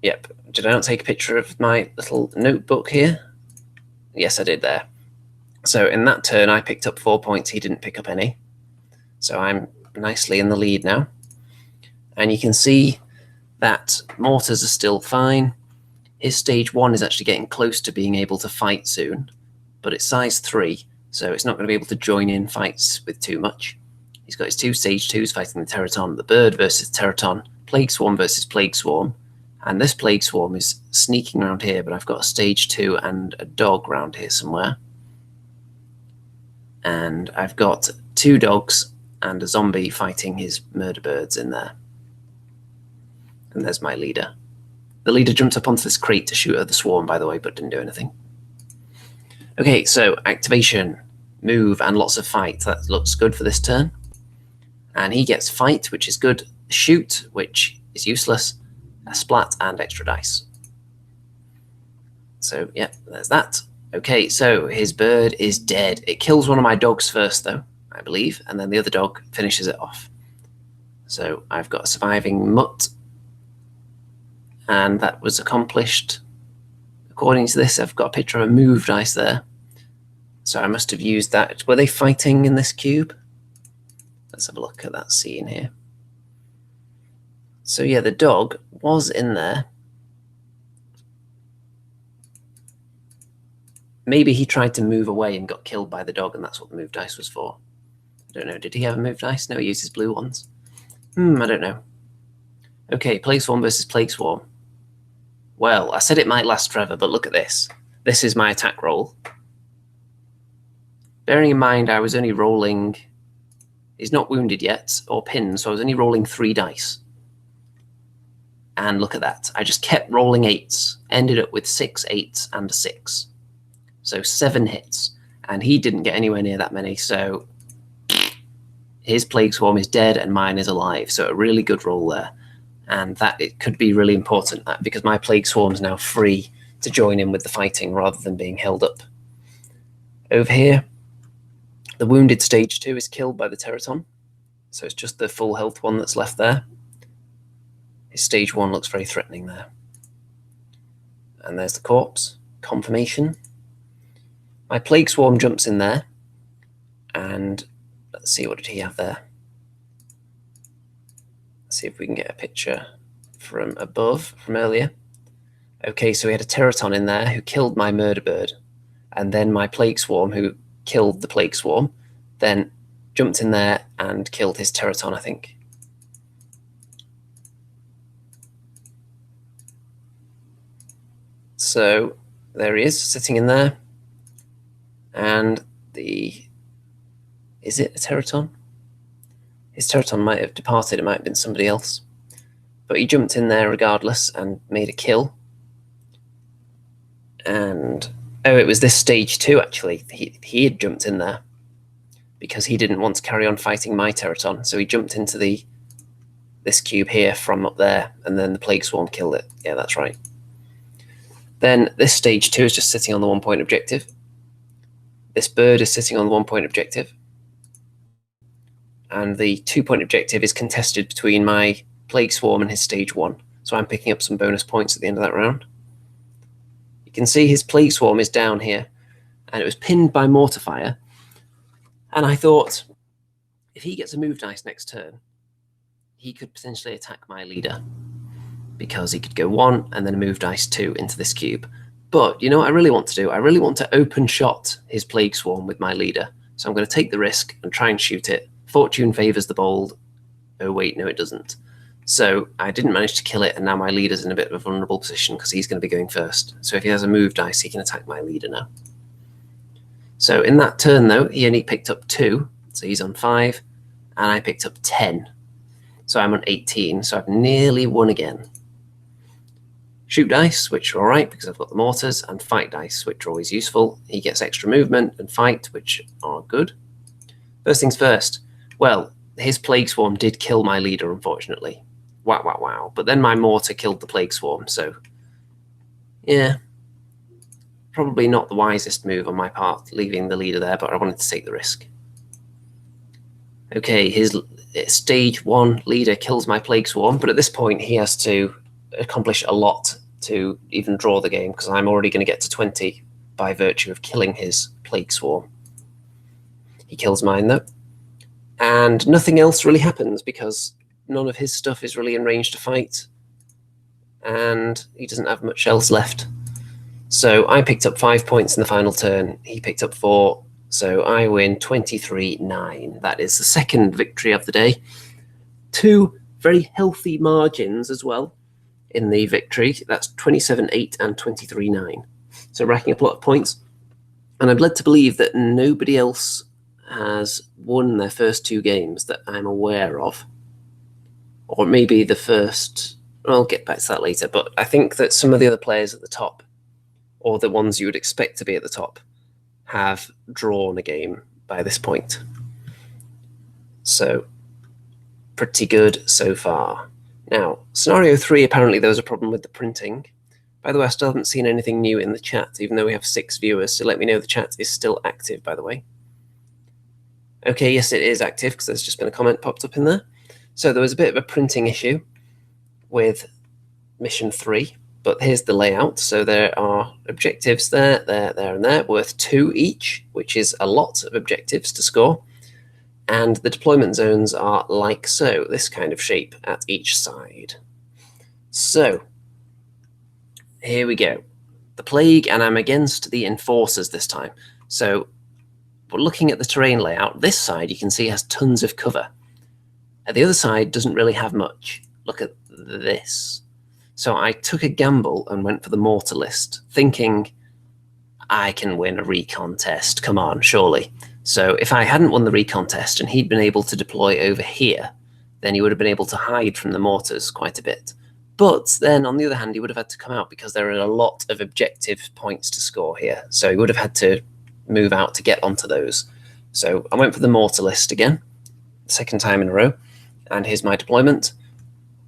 Yep. Did I not take a picture of my little notebook here? Yes, I did there. So in that turn, I picked up 4 points. He didn't pick up any. So I'm nicely in the lead now. And you can see that mortars are still fine. His stage 1 is actually getting close to being able to fight soon, but it's size 3, so it's not going to be able to join in fights with too much. He's got his 2 stage 2s fighting the Teraton, the bird versus Teraton, Plague Swarm versus Plague Swarm, and this Plague Swarm is sneaking around here, but I've got a stage 2 and a dog around here somewhere. And I've got 2 dogs and a zombie fighting his murder birds in there. And there's my leader. The leader jumped up onto this crate to shoot at the swarm, by the way, but didn't do anything. Okay, so activation, move, and lots of fight. That looks good for this turn. And he gets fight, which is good. Shoot, which is useless. A splat and extra dice. So, yeah, there's that. Okay, so his bird is dead. It kills one of my dogs first, though, I believe, and then the other dog finishes it off. So I've got a surviving mutt, and that was accomplished. According to this, I've got a picture of a move dice there. So I must have used that. Were they fighting in this cube? Let's have a look at that scene here. So yeah, the dog was in there. Maybe he tried to move away and got killed by the dog, and that's what the move dice was for. I don't know. Did he have a move dice? No, he used his blue ones. I don't know. Okay, Plague Swarm versus Plague Swarm. Well, I said it might last forever, but look at this. This is my attack roll. Bearing in mind I was only rolling... He's not wounded yet, or pinned, so I was only rolling 3 dice. And look at that. I just kept rolling 8s. Ended up with 6 8s and a 6. So 7 hits. And he didn't get anywhere near that many, so... His Plague Swarm is dead and mine is alive, so a really good roll there. And that it could be really important, because my Plague Swarm is now free to join in with the fighting rather than being held up. Over here, the wounded stage 2 is killed by the Teraton, so it's just the full health one that's left there. His stage 1 looks very threatening there. And there's the corpse, confirmation. My Plague Swarm jumps in there, and let's see, what did he have there? Let's see if we can get a picture from above, from earlier. Okay, so we had a Teraton in there who killed my murder bird, and then my Plague Swarm who killed the Plague Swarm, then jumped in there and killed his Teraton, I think. So there he is, sitting in there, and the... Is it a Teraton? His Teraton might have departed, it might have been somebody else. But he jumped in there regardless and made a kill. And, oh, it was this stage 2 actually. He had jumped in there because he didn't want to carry on fighting my Teraton. So he jumped into this cube here from up there, and then the Plague Swarm killed it. Yeah, that's right. Then this stage 2 is just sitting on the 1 point objective. This bird is sitting on the 1 point objective. And the 2 point objective is contested between my Plague Swarm and his stage 1. So I'm picking up some bonus points at the end of that round. You can see his Plague Swarm is down here, and it was pinned by Mortifier. And I thought, if he gets a move dice next turn, he could potentially attack my leader, because he could go 1 and then a move dice 2 into this cube. But you know what I really want to do? I really want to open shot his Plague Swarm with my leader. So I'm going to take the risk and try and shoot it. Fortune favours the bold. Oh wait, no it doesn't. So I didn't manage to kill it, and now my leader's in a bit of a vulnerable position because he's going to be going first. So if he has a move dice, he can attack my leader now. So in that turn though, he only picked up 2, so he's on 5, and I picked up 10. So I'm on 18, so I've nearly won again. Shoot dice, which are alright because I've got the mortars, and fight dice, which are always useful. He gets extra movement and fight, which are good. First things first. Well, his Plague Swarm did kill my leader, unfortunately. Wow, wow, wow. But then my mortar killed the Plague Swarm, so... yeah. Probably not the wisest move on my part, leaving the leader there, but I wanted to take the risk. Okay, his stage 1 leader kills my Plague Swarm, but at this point he has to accomplish a lot to even draw the game, because I'm already going to get to 20 by virtue of killing his Plague Swarm. He kills mine, though. And nothing else really happens, because none of his stuff is really in range to fight. And he doesn't have much else left. So I picked up 5 points in the final turn. He picked up 4. So I win 23-9. That is the second victory of the day. 2 very healthy margins as well in the victory. That's 27-8 and 23-9. So racking up a lot of points. And I'm led to believe that nobody else has won their first 2 games that I'm aware of. Or maybe the first... I'll get back to that later. But I think that some of the other players at the top, or the ones you would expect to be at the top, have drawn a game by this point. So pretty good so far. Now, scenario 3, apparently there was a problem with the printing. By the way, I still haven't seen anything new in the chat, even though we have 6 viewers, so let me know the chat is still active, by the way. Okay, yes, it is active, because there's just been a comment popped up in there. So there was a bit of a printing issue with mission 3, but here's the layout. So there are objectives there, and there, worth 2 each, which is a lot of objectives to score. And the deployment zones are like so, this kind of shape at each side. So, here we go. The Plague, and I'm against the Enforcers this time. So, but looking at the terrain layout, this side you can see has tons of cover. And the other side doesn't really have much. Look at this. So I took a gamble and went for the mortar list, thinking I can win a recon test. Come on, surely. So if I hadn't won the recon test and he'd been able to deploy over here, then he would have been able to hide from the mortars quite a bit. But then, on the other hand, he would have had to come out because there are a lot of objective points to score here. So he would have had to move out to get onto those. So I went for the mortar list again, second time in a row. And here's my deployment.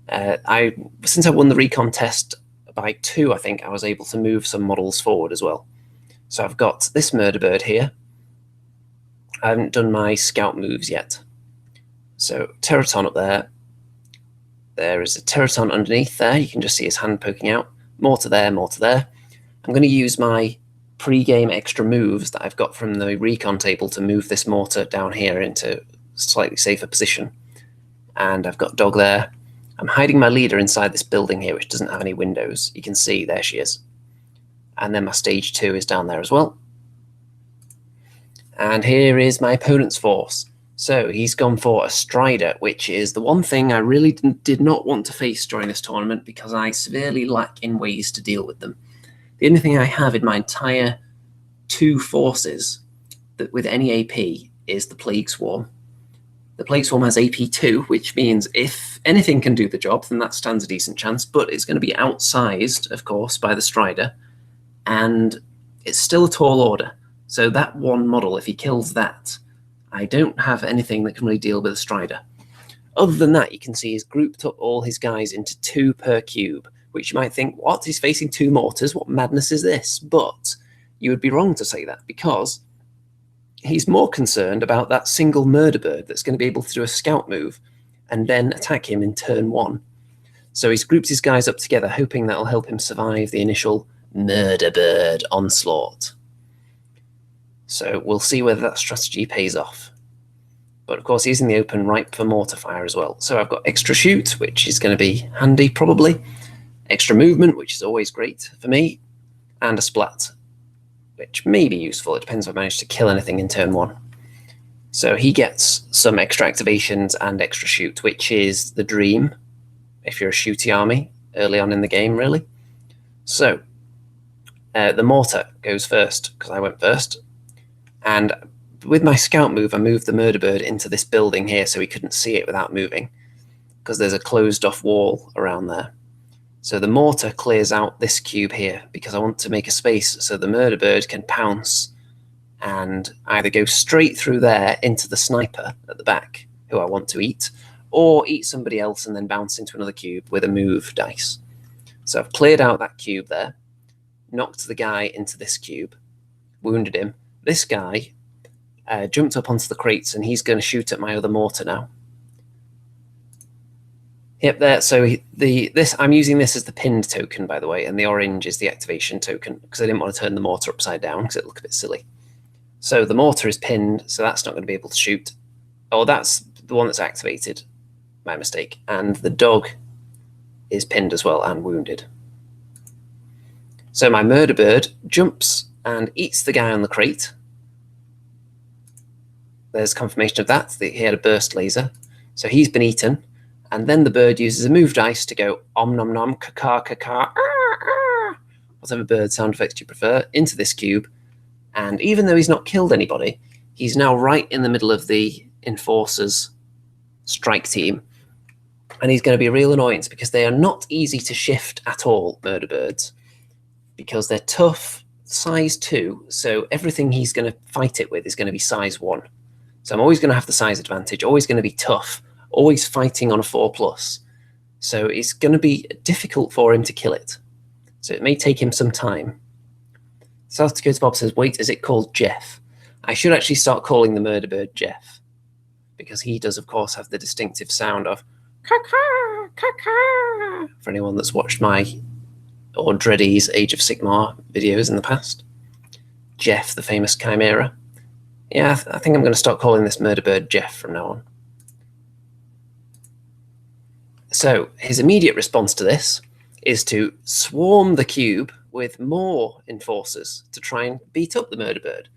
Since I won the recon test by 2, I think I was able to move some models forward as well. So I've got this murder bird here. I haven't done my scout moves yet. So Teraton up there. There is a Teraton underneath there. You can just see his hand poking out. Mortar there, mortar there. I'm going to use my pre-game extra moves that I've got from the recon table to move this mortar down here into a slightly safer position. And I've got dog there. I'm hiding my leader inside this building here, which doesn't have any windows. You can see, there she is. And then my stage 2 is down there as well. And here is my opponent's force. So he's gone for a Strider, which is the one thing I really did not want to face during this tournament because I severely lack in ways to deal with them. The only thing I have in my entire 2 forces that with any AP is the Plague Swarm. The Plague Swarm has AP2, which means if anything can do the job, then that stands a decent chance, but it's going to be outsized, of course, by the Strider, and it's still a tall order. So that one model, if he kills that, I don't have anything that can really deal with a Strider. Other than that, you can see he's grouped up all his guys into 2 per cube, which you might think, what? He's facing 2 mortars? What madness is this? But you would be wrong to say that, because he's more concerned about that single murder bird that's going to be able to do a scout move and then attack him in turn 1. So he's grouped his guys up together, hoping that'll help him survive the initial murder bird onslaught. So we'll see whether that strategy pays off. But of course, he's in the open, ripe for mortar fire as well. So I've got extra shoot, which is going to be handy probably, extra movement, which is always great for me, and a splat, which may be useful. It depends if I manage to kill anything in turn 1. So he gets some extra activations and extra shoot, which is the dream if you're a shooty army early on in the game, really. So the mortar goes first, because I went first. And with my scout move, I moved the murder bird into this building here so he couldn't see it without moving, because there's a closed off wall around there. So the mortar clears out this cube here because I want to make a space so the murder bird can pounce and either go straight through there into the sniper at the back, who I want to eat, or eat somebody else and then bounce into another cube with a move dice. So I've cleared out that cube there, knocked the guy into this cube, wounded him. This guy jumped up onto the crates and he's going to shoot at my other mortar now. Yep, there. So I'm using this as the pinned token, by the way, and the orange is the activation token because I didn't want to turn the mortar upside down because it looked a bit silly. So the mortar is pinned, so that's not going to be able to shoot. Oh, that's the one that's activated. My mistake. And the dog is pinned as well and wounded. So my murder bird jumps and eats the guy on the crate. There's confirmation of that. He had a burst laser. So he's been eaten. And then the bird uses a move dice to go om nom nom, caca, caca, whatever bird sound effects you prefer, into this cube. And even though he's not killed anybody, he's now right in the middle of the Enforcers strike team. And he's going to be a real annoyance because they are not easy to shift at all, murder birds, because they're tough, size 2, so everything he's going to fight it with is going to be size 1. So I'm always going to have the size advantage, always going to be tough, always fighting on a 4+. So it's going to be difficult for him to kill it. So it may take him some time. South Dakota Bob says, wait, is it called Jeff? I should actually start calling the murder bird Jeff, because he does, of course, have the distinctive sound of caw-caw, caw-caw, for anyone that's watched my or Dreddy's Age of Sigmar videos in the past. Jeff, the famous chimera. Yeah, I think I'm going to start calling this murder bird Jeff from now on. So his immediate response to this is to swarm the cube with more enforcers to try and beat up the murder bird,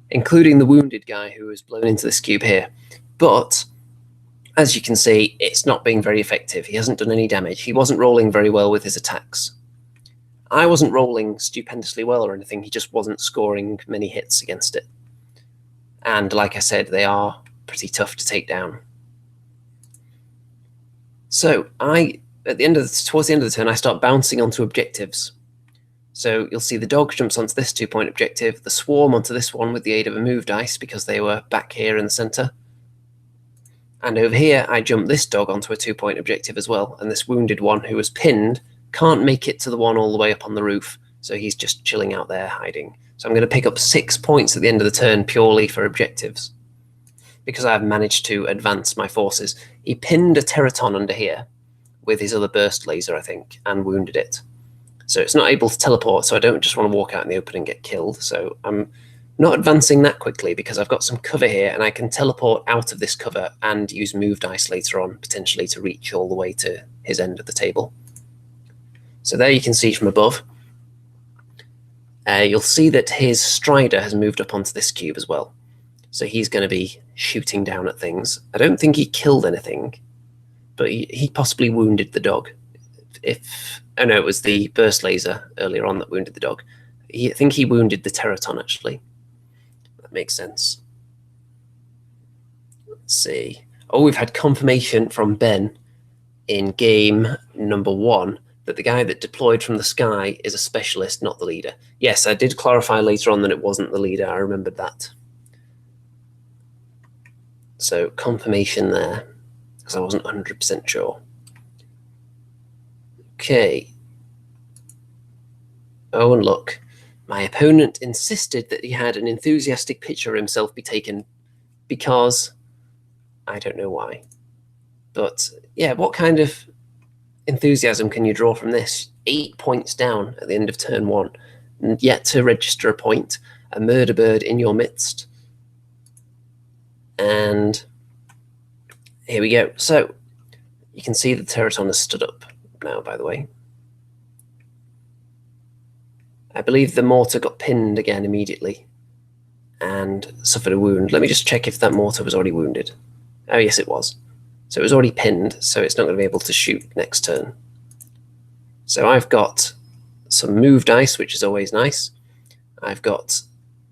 including the wounded guy who was blown into this cube here. But as you can see, it's not being very effective. He hasn't done any damage. He wasn't rolling very well with his attacks. I wasn't rolling stupendously well or anything. He just wasn't scoring many hits against it. And like I said, they are pretty tough to take down. So towards the end of the turn, I start bouncing onto objectives. So you'll see the dog jumps onto this 2-point objective, the swarm onto this one with the aid of a move dice because they were back here in the center. And over here, I jump this dog onto a 2-point objective as well. And this wounded one who was pinned can't make it to the one all the way up on the roof. So he's just chilling out there hiding. So I'm going to pick up 6 points at the end of the turn purely for objectives, because I've managed to advance my forces. He pinned a Teraton under here with his other burst laser, I think, and wounded it. So it's not able to teleport, so I don't just want to walk out in the open and get killed. So I'm not advancing that quickly because I've got some cover here and I can teleport out of this cover and use move dice later on, potentially to reach all the way to his end of the table. So there you can see from above. You'll see that his Strider has moved up onto this cube as well. So he's going to be shooting down at things. I don't think he killed anything, but he possibly wounded the dog. Oh no, it was the burst laser earlier on that wounded the dog. I think he wounded the Teraton, actually. That makes sense. Let's see. Oh, we've had confirmation from Ben in game number 1 that the guy that deployed from the sky is a specialist, not the leader. Yes, I did clarify later on that it wasn't the leader. I remembered that. So confirmation there, because I wasn't 100% sure. Okay. Oh, and look. My opponent insisted that he had an enthusiastic picture of himself be taken because I don't know why. But yeah, what kind of enthusiasm can you draw from this? 8 points down at the end of turn 1, and yet to register a point, a murder bird in your midst. And here we go. So you can see the Teraton has stood up now, by the way. I believe the mortar got pinned again immediately and suffered a wound. Let me just check if that mortar was already wounded. Oh, yes, it was. So it was already pinned, so it's not going to be able to shoot next turn. So I've got some move dice, which is always nice. I've got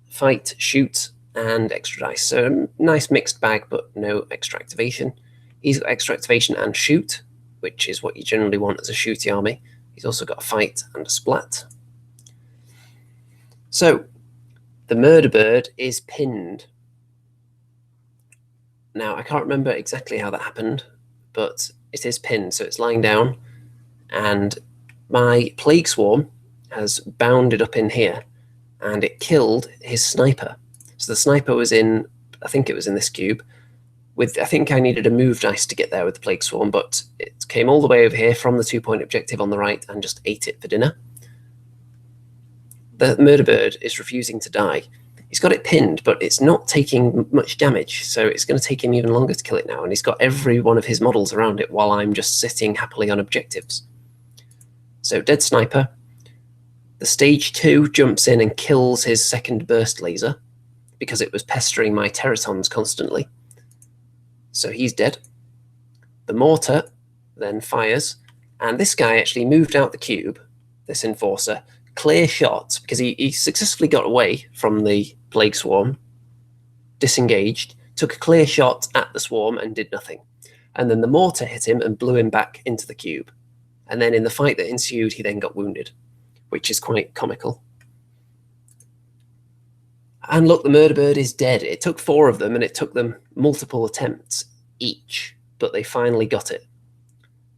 fight, shoot, and extra dice. So a nice mixed bag, but no extra activation. He's got extra activation and shoot, which is what you generally want as a shooty army. He's also got a fight and a splat. So the murder bird is pinned. Now, I can't remember exactly how that happened, but it is pinned, so it's lying down, and my plague swarm has bounded up in here, and it killed his sniper. So the sniper was in, I think it was in this cube, I think I needed a move dice to get there with the plague swarm, but it came all the way over here from the 2-point objective on the right and just ate it for dinner. The murder bird is refusing to die. He's got it pinned, but it's not taking much damage, so it's going to take him even longer to kill it now, and he's got every one of his models around it while I'm just sitting happily on objectives. So dead sniper. The stage 2 jumps in and kills his second burst laser because it was pestering my Teratons constantly. So he's dead. The mortar then fires, and this guy actually moved out the cube, this enforcer, clear shot, because he successfully got away from the plague swarm, disengaged, took a clear shot at the swarm and did nothing. And then the mortar hit him and blew him back into the cube. And then in the fight that ensued, he then got wounded, which is quite comical. And look, the murder bird is dead. It took 4 of them, and it took them multiple attempts each, but they finally got it.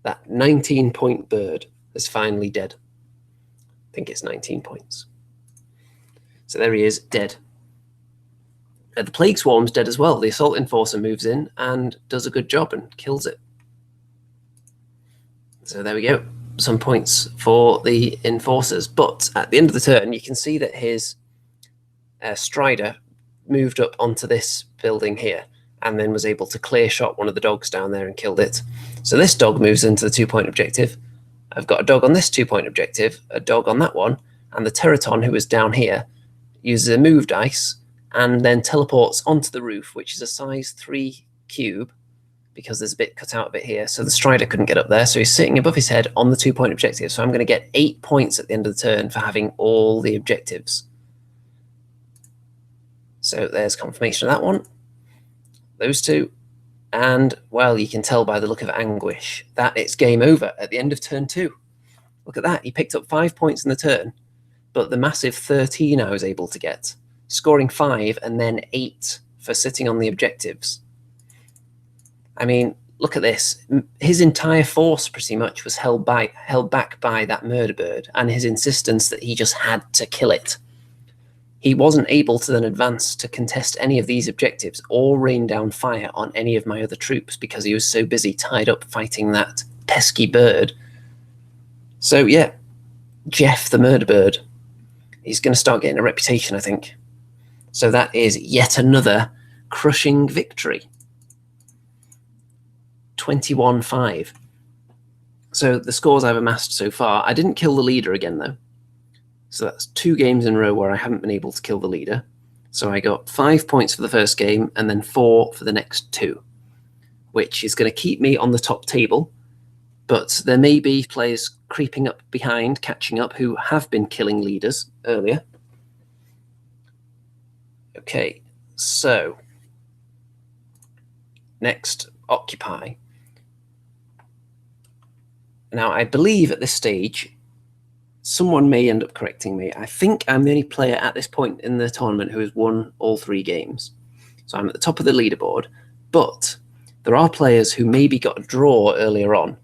That 19-point bird is finally dead. I think it's 19 points. So there he is, dead. The plague swarm's dead as well. The assault enforcer moves in and does a good job and kills it. So there we go. Some points for the enforcers. But at the end of the turn, you can see that his Strider moved up onto this building here and then was able to clear shot one of the dogs down there and killed it. So this dog moves into the 2-point objective. I've got a dog on this 2-point objective, a dog on that one, and the Teraton, who is down here, uses a move dice and then teleports onto the roof, which is a size 3 cube, because there's a bit cut out of it here. So the Strider couldn't get up there, so he's sitting above his head on the 2-point objective. So I'm going to get 8 points at the end of the turn for having all the objectives. So there's confirmation of that one. Those 2. And, well, you can tell by the look of anguish that it's game over at the end of turn 2. Look at that. He picked up 5 points in the turn, but the massive 13 I was able to get, scoring 5 and then 8 for sitting on the objectives. I mean, look at this. His entire force pretty much was held back by that murder bird and his insistence that he just had to kill it. He wasn't able to then advance to contest any of these objectives or rain down fire on any of my other troops because he was so busy tied up fighting that pesky bird. So yeah, Jeff the murder bird. He's going to start getting a reputation, I think. So that is yet another crushing victory. 21-5. So the scores I've amassed so far, I didn't kill the leader again though. So that's 2 games in a row where I haven't been able to kill the leader. So I got 5 points for the first game and then 4 for the next 2, which is going to keep me on the top table. But there may be players creeping up behind, catching up, who have been killing leaders earlier. Okay, so next, Occupy. Now, I believe at this stage, someone may end up correcting me. I think I'm the only player at this point in the tournament who has won all 3 games. So I'm at the top of the leaderboard, but there are players who maybe got a draw earlier on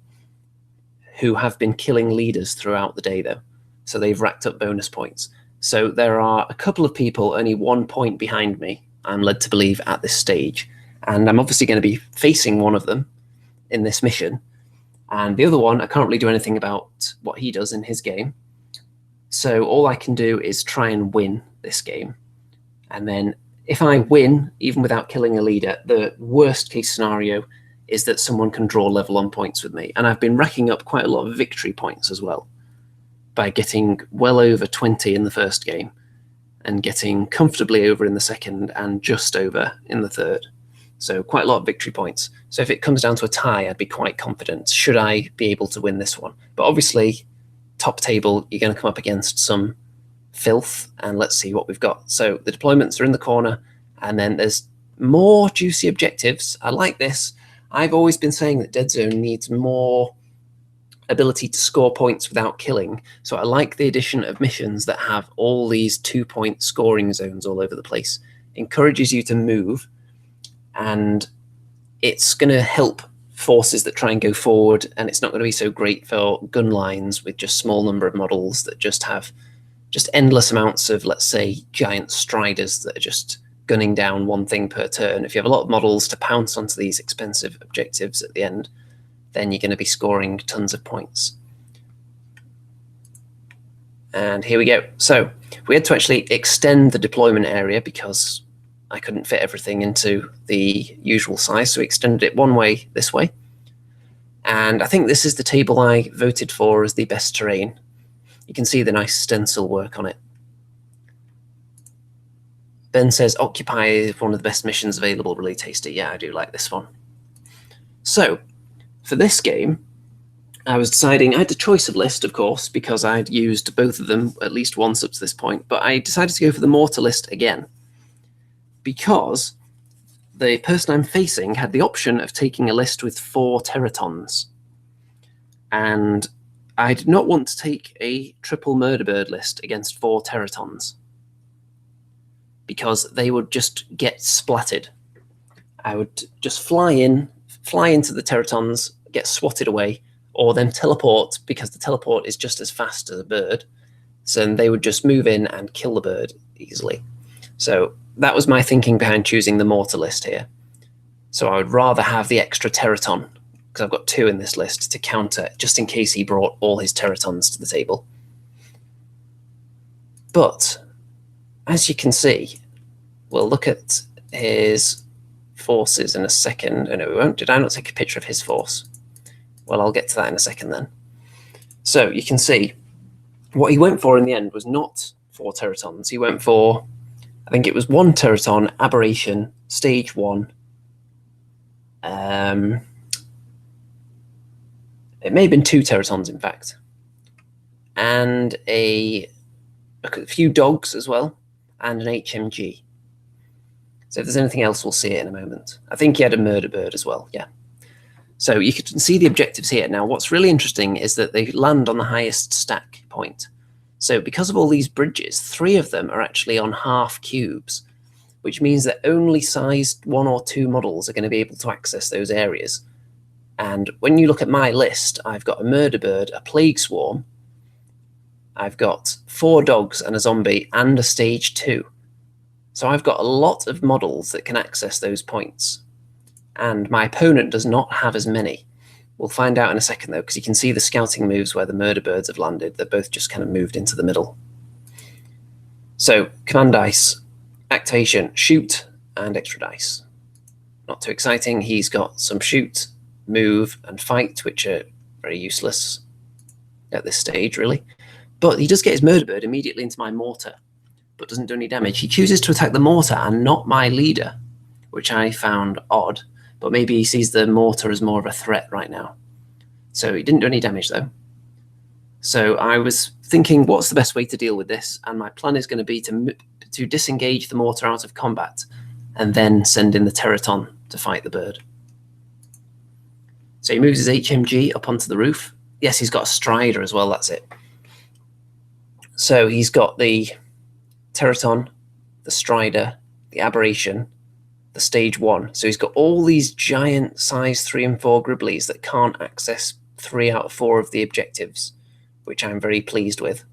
who have been killing leaders throughout the day though. So they've racked up bonus points. So there are a couple of people only 1 point behind me, I'm led to believe, at this stage. And I'm obviously going to be facing one of them in this mission. And the other one, I can't really do anything about what he does in his game. So all I can do is try and win this game. And then if I win, even without killing a leader, the worst case scenario is that someone can draw level on points with me. And I've been racking up quite a lot of victory points as well by getting well over 20 in the first game and getting comfortably over in the second and just over in the third. So quite a lot of victory points. So if it comes down to a tie, I'd be quite confident, should I be able to win this one. But obviously, top table, you're going to come up against some filth, and let's see what we've got. So the deployments are in the corner, and then there's more juicy objectives. I like this. I've always been saying that Deadzone needs more ability to score points without killing. So I like the addition of missions that have all these 2-point scoring zones all over the place. Encourages you to move, and it's going to help forces that try and go forward, and it's not going to be so great for gun lines with just small number of models that just have just endless amounts of, let's say, giant striders that are just gunning down one thing per turn. If you have a lot of models to pounce onto these expensive objectives at the end, then you're going to be scoring tons of points. And here we go. So we had to actually extend the deployment area because I couldn't fit everything into the usual size, so we extended it one way this way. And I think this is the table I voted for as the best terrain. You can see the nice stencil work on it. Ben says, Occupy is one of the best missions available, really tasty. Yeah, I do like this one. So, for this game, I was deciding, I had the choice of list, of course, because I'd used both of them at least once up to this point, but I decided to go for the mortar list again, because the person I'm facing had the option of taking a list with 4 Teratons. And I did not want to take a triple murder bird list against 4 Teratons, because they would just get splattered. I would just fly into the Teratons, get swatted away, or then teleport, because the teleport is just as fast as a bird. So they would just move in and kill the bird easily. So that was my thinking behind choosing the mortar list here. So I would rather have the extra Teraton, because I've got 2 in this list, to counter, just in case he brought all his Teratons to the table. But, as you can see, we'll look at his forces in a second. Oh no, we won't. Did I not take a picture of his force? Well, I'll get to that in a second then. So you can see what he went for in the end was not 4 Teratons. He went for, I think it was 1 Teraton, Aberration, Stage 1. It may have been 2 Teratons, in fact. And a few dogs as well, and an HMG. So if there's anything else, we'll see it in a moment. I think he had a murder bird as well, yeah. So you can see the objectives here. Now, what's really interesting is that they land on the highest stack point. So because of all these bridges, 3 of them are actually on half cubes, which means that only sized 1 or 2 models are going to be able to access those areas. And when you look at my list, I've got a murder bird, a plague swarm, I've got 4 dogs and a zombie and a stage 2. So I've got a lot of models that can access those points. And my opponent does not have as many. We'll find out in a second, though, because you can see the scouting moves where the murder birds have landed. They're both just kind of moved into the middle. So, command dice, activation, shoot, and extra dice. Not too exciting. He's got some shoot, move, and fight, which are very useless at this stage, really. But he does get his murder bird immediately into my mortar, but doesn't do any damage. He chooses to attack the mortar and not my leader, which I found odd. But maybe he sees the mortar as more of a threat right now. So he didn't do any damage, though. So I was thinking, what's the best way to deal with this? And my plan is going to be to disengage the mortar out of combat and then send in the Teraton to fight the bird. So he moves his HMG up onto the roof. Yes, he's got a Strider as well, that's it. So he's got the Teraton, the Strider, the Aberration, the stage 1. So he's got all these giant size 3 and 4 Gribblies that can't access 3 out of 4 of the objectives, which I'm very pleased with.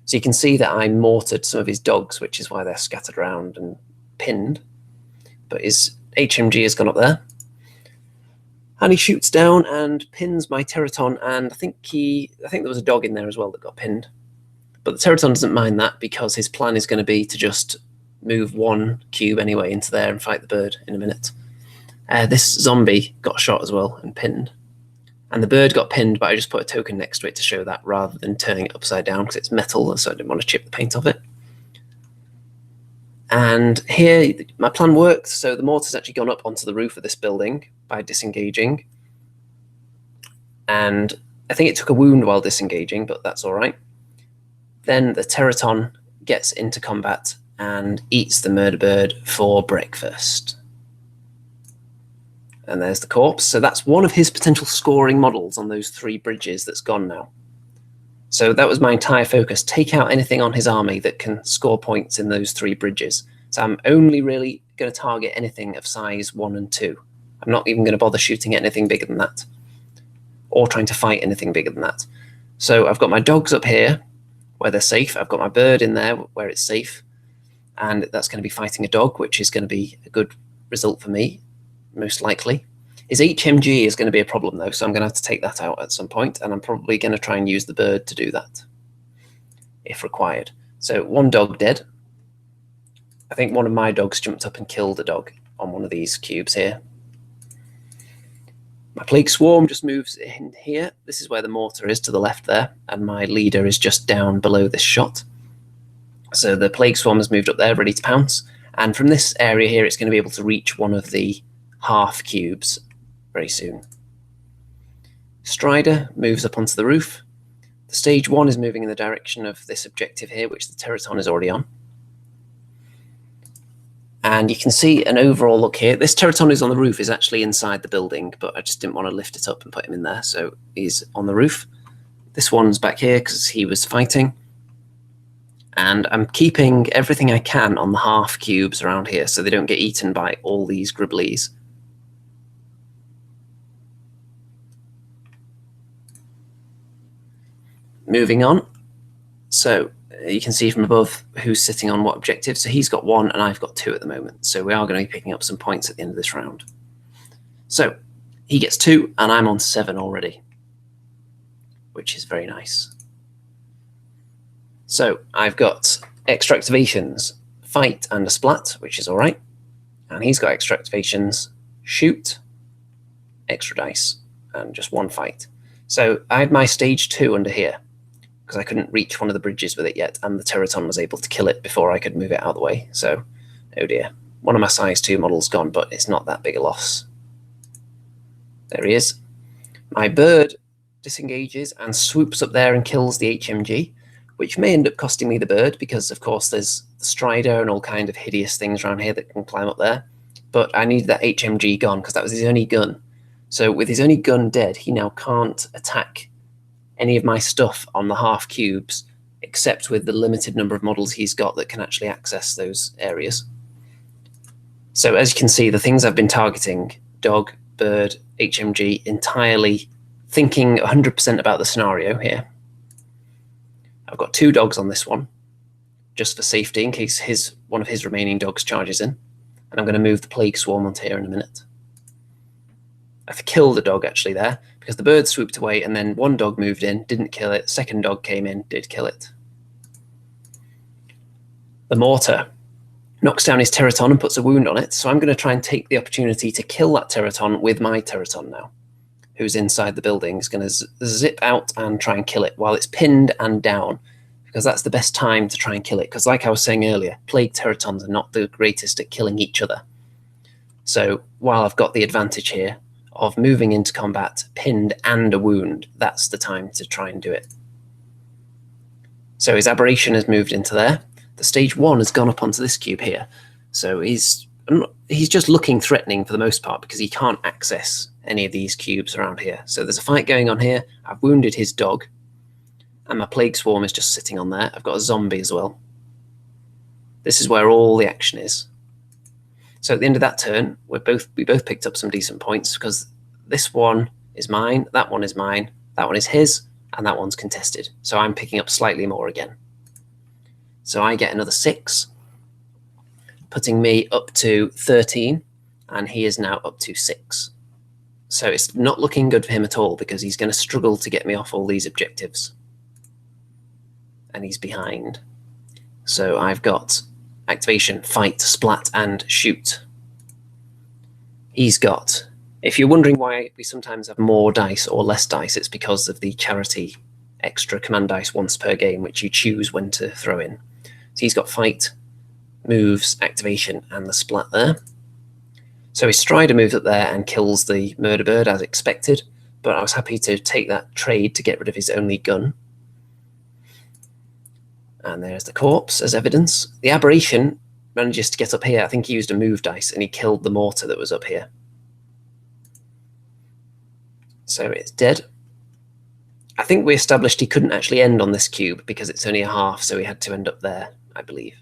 So you can see that I mortared some of his dogs, which is why they're scattered around and pinned. But his HMG has gone up there. And he shoots down and pins my Teraton, and I think there was a dog in there as well that got pinned. But the Teraton doesn't mind that because his plan is going to be to just move 1 cube anyway into there and fight the bird in a minute. This zombie got shot as well and pinned. And the bird got pinned, but I just put a token next to it to show that rather than turning it upside down because it's metal, so I didn't want to chip the paint off it. And here, my plan worked, so the mortar's actually gone up onto the roof of this building by disengaging. And I think it took a wound while disengaging, but that's all right. Then the Teraton gets into combat and eats the murder bird for breakfast. And there's the corpse. So that's one of his potential scoring models on those 3 bridges that's gone now. So that was my entire focus. Take out anything on his army that can score points in those 3 bridges. So I'm only really going to target anything of size 1 and 2. I'm not even going to bother shooting at anything bigger than that, or trying to fight anything bigger than that. So I've got my dogs up here where they're safe. I've got my bird in there where it's safe. And that's going to be fighting a dog, which is going to be a good result for me, most likely. His HMG is going to be a problem, though, so I'm going to have to take that out at some point, and I'm probably going to try and use the bird to do that, if required. So 1 dog dead. I think one of my dogs jumped up and killed a dog on one of these cubes here. My plague swarm just moves in here. This is where the mortar is to the left there, and my leader is just down below this shot. So the plague swarm has moved up there, ready to pounce. And from this area here, it's going to be able to reach one of the half cubes very soon. Strider moves up onto the roof. The stage 1 is moving in the direction of this objective here, which the Teraton is already on. And you can see an overall look here. This Teraton is on the roof, is actually inside the building, but I just didn't want to lift it up and put him in there, so he's on the roof. This one's back here because he was fighting. And I'm keeping everything I can on the half cubes around here so they don't get eaten by all these gribblies. Moving on. So you can see from above who's sitting on what objective. So he's got 1 and I've got 2 at the moment. So we are going to be picking up some points at the end of this round. So he gets 2 and I'm on 7 already, which is very nice. So I've got extra activations, fight and a splat, which is all right. And he's got extra activations, shoot, extra dice, and just 1 fight. So I had my stage 2 under here because I couldn't reach one of the bridges with it yet, and the Teraton was able to kill it before I could move it out of the way. So, oh dear. One of my size 2 models gone, but it's not that big a loss. There he is. My bird disengages and swoops up there and kills the HMG, which may end up costing me the bird because, of course, there's the Strider and all kind of hideous things around here that can climb up there. But I need that HMG gone because that was his only gun. So with his only gun dead, he now can't attack any of my stuff on the half cubes, except with the limited number of models he's got that can actually access those areas. So as you can see, the things I've been targeting, dog, bird, HMG, entirely thinking 100% about the scenario here. I've got 2 dogs on this one, just for safety, in case one of his remaining dogs charges in. And I'm going to move the Plague Swarm onto here in a minute. I've killed a dog actually there, because the bird swooped away and then 1 dog moved in, didn't kill it, 2nd dog came in, did kill it. The mortar knocks down his Teraton and puts a wound on it, so I'm going to try and take the opportunity to kill that Teraton with my Teraton now, who's inside the building. Is going to zip out and try and kill it while it's pinned and down, because that's the best time to try and kill it, because like I was saying earlier, Plague Teratons are not the greatest at killing each other. So while I've got the advantage here of moving into combat, pinned and a wound, that's the time to try and do it. So his aberration has moved into there. The stage 1 has gone up onto this cube here. So he's just looking threatening for the most part because he can't access any of these cubes around here. So there's a fight going on here. I've wounded his dog. And my Plague Swarm is just sitting on there. I've got a zombie as well. This is where all the action is. So at the end of that turn, we both picked up some decent points because this one is mine, that one is mine, that one is his, and that one's contested. So I'm picking up slightly more again. So I get another 6, putting me up to 13, and he is now up to 6. So it's not looking good for him at all because he's going to struggle to get me off all these objectives. And he's behind. So I've got activation, fight, splat, and shoot. He's got, if you're wondering why we sometimes have more dice or less dice, it's because of the charity extra command dice once per game, which you choose when to throw in. So he's got fight, moves, activation, and the splat there. So his Strider moves up there and kills the murder bird as expected, but I was happy to take that trade to get rid of his only gun. And there's the corpse as evidence. The aberration manages to get up here. I think he used a move dice and he killed the mortar that was up here. So it's dead. I think we established he couldn't actually end on this cube because it's only a half, so he had to end up there, I believe.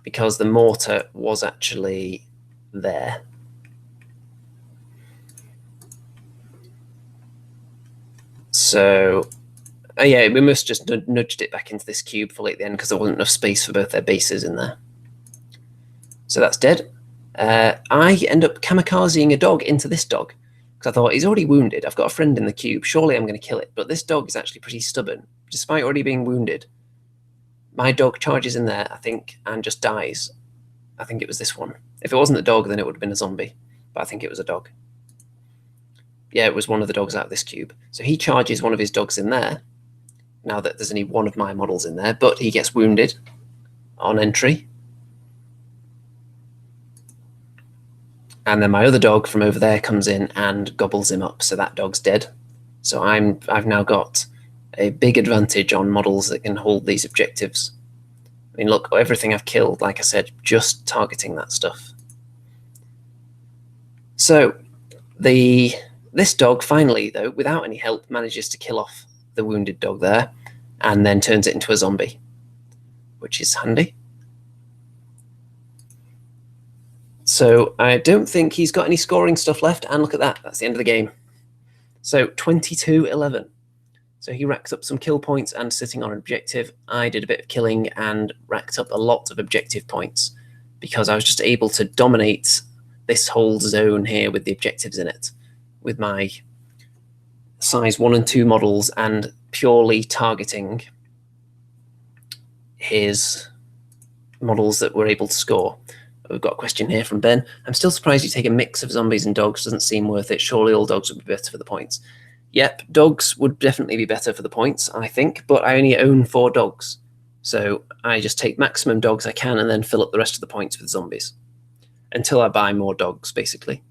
Because the mortar was actually there. So, yeah, we must just nudged it back into this cube fully at the end because there wasn't enough space for both their bases in there. So that's dead. I end up kamikazing a dog into this dog because I thought he's already wounded. I've got a friend in the cube. Surely I'm going to kill it. But this dog is actually pretty stubborn. Despite already being wounded, my dog charges in there, I think, and just dies. I think it was this one. If it wasn't the dog, then it would have been a zombie. But I think it was a dog. Yeah, it was one of the dogs out of this cube. So he charges one of his dogs in there, now that there's only one of my models in there, but he gets wounded on entry. And then my other dog from over there comes in and gobbles him up, so that dog's dead. So I've now got a big advantage on models that can hold these objectives. I mean, look, everything I've killed, like I said, just targeting that stuff. So this dog finally, though, without any help, manages to kill off the wounded dog there, and then turns it into a zombie, which is handy. So I don't think he's got any scoring stuff left, and look at that, that's the end of the game. So 22-11. So he racked up some kill points and sitting on an objective. I did a bit of killing and racked up a lot of objective points because I was just able to dominate this whole zone here with the objectives in it, with my size 1 and 2 models and purely targeting his models that were able to score. We've got a question here from Ben. I'm still surprised you take a mix of zombies and dogs. Doesn't seem worth it. Surely all dogs would be better for the points. Yep, dogs would definitely be better for the points, I think, but I only own 4 dogs. So I just take maximum dogs I can and then fill up the rest of the points with zombies until I buy more dogs, basically.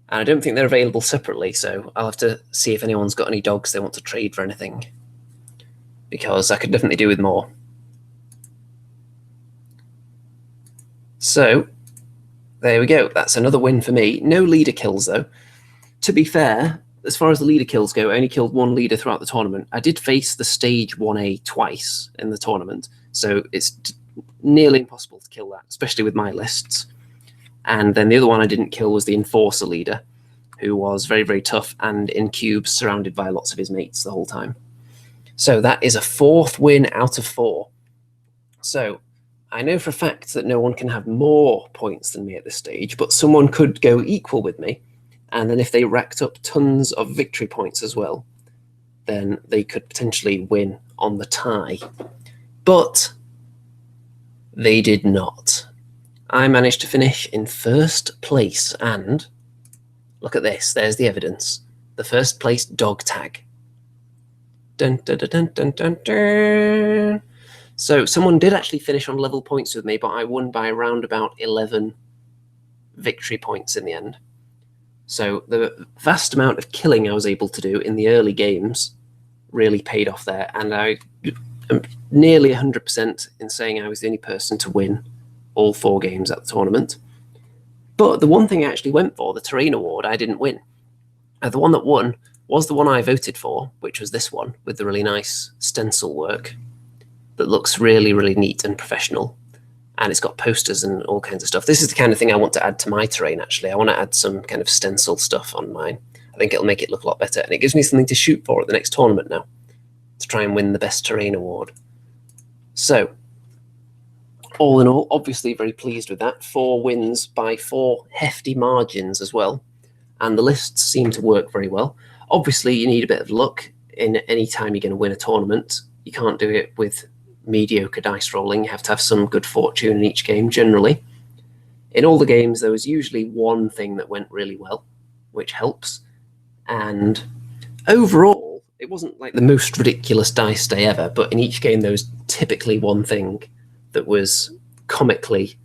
And I don't think they're available separately, so I'll have to see if anyone's got any dogs they want to trade for anything, because I could definitely do with more. So there we go. That's another win for me. No leader kills, though. To be fair, as far as the leader kills go, I only killed 1 leader throughout the tournament. I did face the stage 1A twice in the tournament, so it's nearly impossible to kill that, especially with my lists. And then the other one I didn't kill was the enforcer leader, who was very, very tough and in cubes surrounded by lots of his mates the whole time. So that is a 4th win out of 4. So I know for a fact that no one can have more points than me at this stage, but someone could go equal with me. And then if they racked up tons of victory points as well, then they could potentially win on the tie. But they did not. I managed to finish in 1st place, and look at this, there's the evidence. The 1st place dog tag. Dun, dun, dun, dun, dun, dun, dun. So someone did actually finish on level points with me, but I won by around about 11 victory points in the end. So the vast amount of killing I was able to do in the early games really paid off there, and I am nearly 100% in saying I was the only person to win all 4 games at the tournament. But the one thing I actually went for, the terrain award, I didn't win. The one that won was the one I voted for, which was this one with the really nice stencil work that looks really, really neat and professional. And it's got posters and all kinds of stuff. This is the kind of thing I want to add to my terrain, actually. I want to add some kind of stencil stuff on mine. I think it'll make it look a lot better. And it gives me something to shoot for at the next tournament now, to try and win the best terrain award. So, all in all, obviously very pleased with that. 4 wins by 4 hefty margins as well. And the lists seem to work very well. Obviously, you need a bit of luck in any time you're going to win a tournament. You can't do it with mediocre dice rolling. You have to have some good fortune in each game, generally. In all the games, there was usually one thing that went really well, which helps. And overall, it wasn't like the most ridiculous dice day ever, but in each game, there was typically one thing that was comically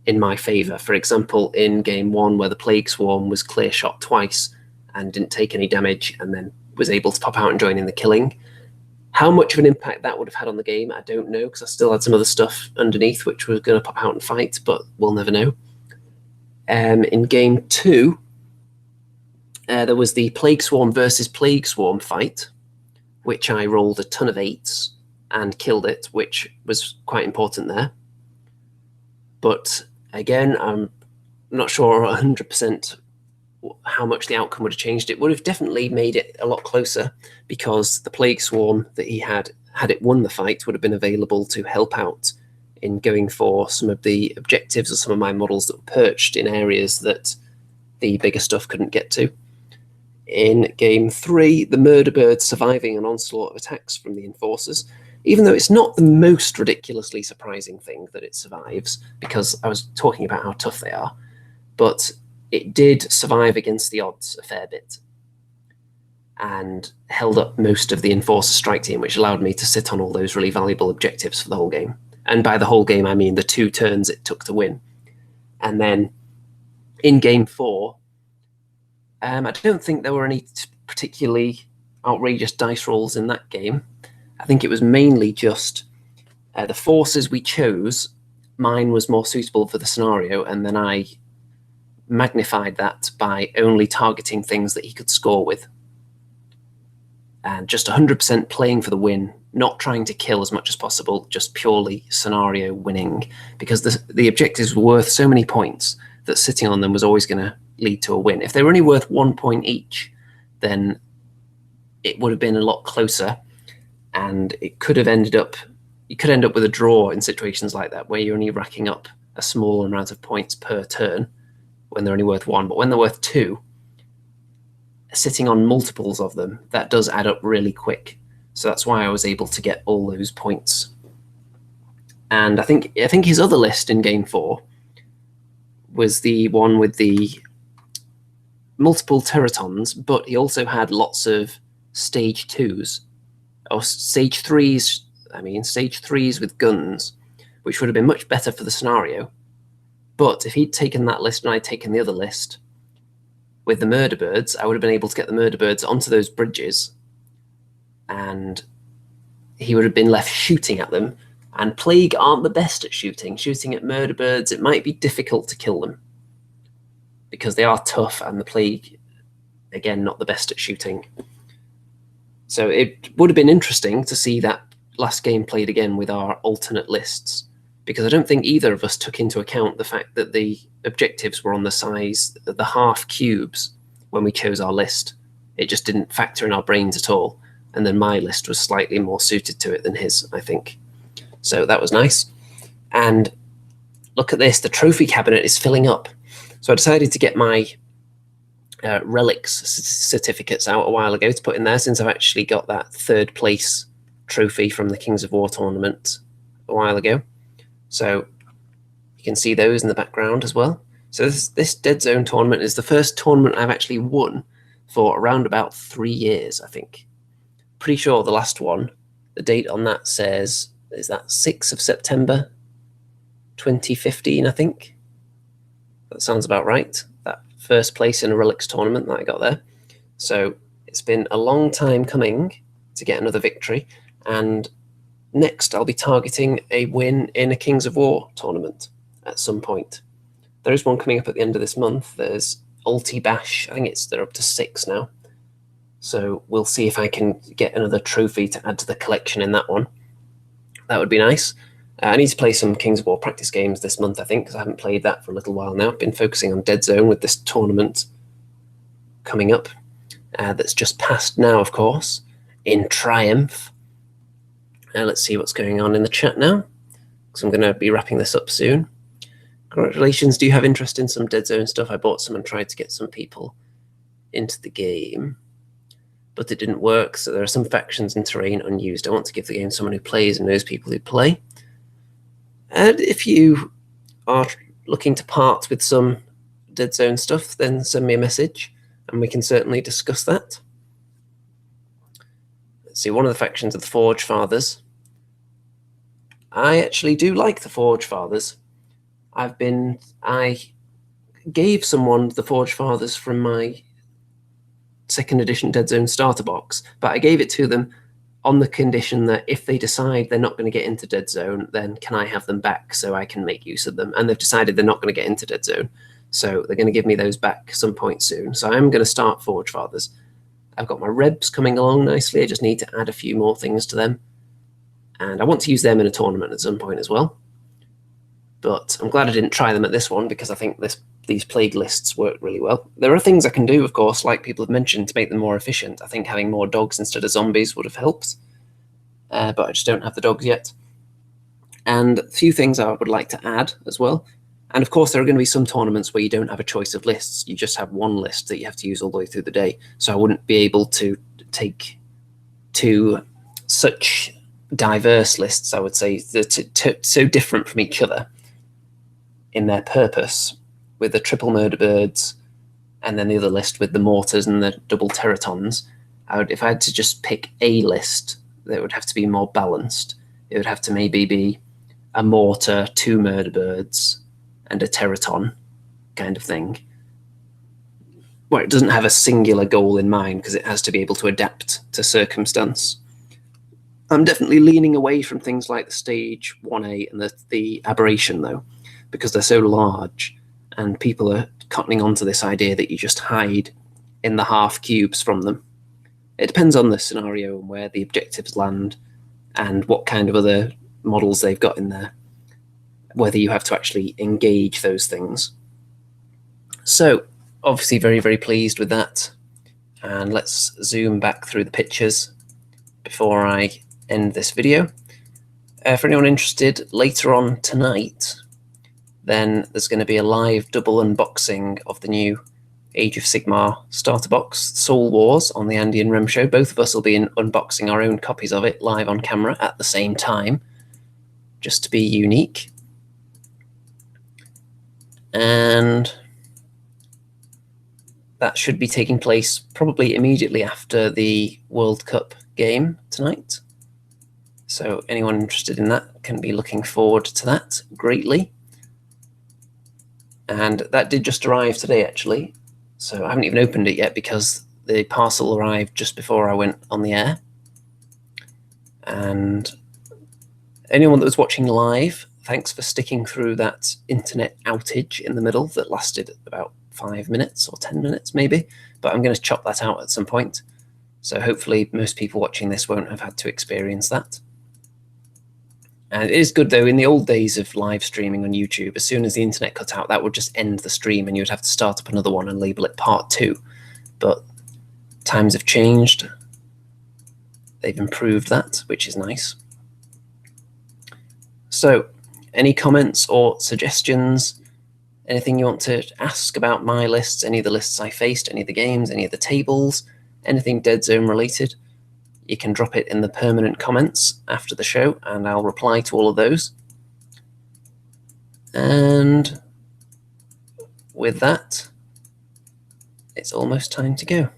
in my favour. For example, in game 1, where the Plague Swarm was clear shot twice and didn't take any damage, and then was able to pop out and join in the killing. How much of an impact that would have had on the game, I don't know, because I still had some other stuff underneath which was going to pop out and fight, but we'll never know. In game 2, there was the Plague Swarm versus Plague Swarm fight, which I rolled a ton of 8s and killed it, which was quite important there. But again, I'm not sure 100% how much the outcome would have changed. It would have definitely made it a lot closer, because the Plague Swarm that he had it won the fight, would have been available to help out in going for some of the objectives of some of my models that were perched in areas that the bigger stuff couldn't get to. In game 3, the Murder Bird surviving an onslaught of attacks from the Enforcers, even though it's not the most ridiculously surprising thing that it survives, because I was talking about how tough they are, but it did survive against the odds a fair bit and held up most of the Enforcer strike team, which allowed me to sit on all those really valuable objectives for the whole game. And by the whole game, I mean the 2 turns it took to win. And then in game 4, I don't think there were any particularly outrageous dice rolls in that game. I think it was mainly just the forces we chose. Mine was more suitable for the scenario, and then I magnified that by only targeting things that he could score with. and just 100% playing for the win, not trying to kill as much as possible, just purely scenario winning, because the objectives were worth so many points that sitting on them was always going to lead to a win. If they were only worth 1 point each, then it would have been a lot closer, and it could have ended up, you could end up with a draw in situations like that, where you're only racking up a small amount of points per turn when they're only worth 1. But when they're worth 2, sitting on multiples of them, that does add up really quick. So that's why I was able to get all those points. And I think his other list in game 4 was the one with the multiple teratons, but he also had lots of stage 2s, or stage 3s, stage 3s with guns, which would have been much better for the scenario. But if he'd taken that list and I'd taken the other list with the murder birds, I would have been able to get the murder birds onto those bridges, and he would have been left shooting at them. And Plague aren't the best at shooting. Shooting at murder birds, it might be difficult to kill them because they are tough, and the Plague, again, not the best at shooting. So it would have been interesting to see that last game played again with our alternate lists, because I don't think either of us took into account the fact that the objectives were on the size, the half cubes, when we chose our list. It just didn't factor in our brains at all. And then my list was slightly more suited to it than his, I think. So that was nice. And look at this, the trophy cabinet is filling up. So I decided to get my relics certificates out a while ago to put in there, since I've actually got that 3rd place trophy from the Kings of War tournament a while ago. So you can see those in the background as well. So this Deadzone tournament is the first tournament I've actually won for around about 3 years, I think. Pretty sure the last one, the date on that says, is that 6th of September 2015, I think? That sounds about right. That first place in a relics tournament that I got there. So it's been a long time coming to get another victory, and next I'll be targeting a win in a Kings of War tournament at some point. There is one coming up at the end of this month. There's Ulti Bash. I think they're up to 6 now. So we'll see if I can get another trophy to add to the collection in that one. That would be nice. I need to play some Kings of War practice games this month, I think, because I haven't played that for a little while now. I've been focusing on Deadzone with this tournament coming up. That's just passed now, of course, in triumph. Let's see what's going on in the chat now, because I'm going to be wrapping this up soon. Congratulations. Do you have interest in some Deadzone stuff? I bought some and tried to get some people into the game, but it didn't work. So there are some factions and terrain unused. I want to give the game to someone who plays and knows people who play. And if you are looking to part with some Deadzone stuff, then send me a message and we can certainly discuss that. Let's see, one of the factions of the Forge Fathers. I actually do like the Forge Fathers. I gave someone the Forge Fathers from my 2nd edition Deadzone starter box, but I gave it to them on the condition that if they decide they're not going to get into Deadzone, then can I have them back so I can make use of them? And they've decided they're not going to get into Deadzone, so they're going to give me those back some point soon. So I'm going to start Forge Fathers. I've got my Rebs coming along nicely. I just need to add a few more things to them. And I want to use them in a tournament at some point as well. But I'm glad I didn't try them at this one, because I think these plague lists work really well. There are things I can do, of course, like people have mentioned, to make them more efficient. I think having more dogs instead of zombies would have helped, but I just don't have the dogs yet. And a few things I would like to add as well. And of course, there are going to be some tournaments where you don't have a choice of lists. You just have one list that you have to use all the way through the day. So I wouldn't be able to take 2 such diverse lists, I would say, so different from each other in their purpose, with the triple murder birds and then the other list with the mortars and the double teratons. If I had to just pick a list that would have to be more balanced, it would have to maybe be a mortar, 2 murder birds, and a teraton kind of thing, where it doesn't have a singular goal in mind, because it has to be able to adapt to circumstance. I'm definitely leaning away from things like the stage 1A and the aberration, though, because they're so large, and people are cottoning onto this idea that you just hide in the half cubes from them. It depends on the scenario and where the objectives land and what kind of other models they've got in there, whether you have to actually engage those things. So obviously very, very pleased with that. And let's zoom back through the pictures before I end this video. For anyone interested, later on tonight, then there's going to be a live double unboxing of the new Age of Sigmar starter box, Soul Wars, on the Andy and Rem show. Both of us will be unboxing our own copies of it live on camera at the same time, just to be unique. And that should be taking place probably immediately after the World Cup game tonight. So anyone interested in that can be looking forward to that greatly. And that did just arrive today, actually. So I haven't even opened it yet because the parcel arrived just before I went on the air. And anyone that was watching live, thanks for sticking through that internet outage in the middle that lasted about 5 minutes or 10 minutes maybe, but I'm going to chop that out at some point. So hopefully most people watching this won't have had to experience that. And it is good though, in the old days of live streaming on YouTube, as soon as the internet cut out, that would just end the stream and you would have to start up another one and label it part 2. But times have changed. They've improved that, which is nice. So any comments or suggestions? Anything you want to ask about my lists, any of the lists I faced, any of the games, any of the tables, anything Deadzone related, you can drop it in the permanent comments after the show and I'll reply to all of those. And with that, it's almost time to go.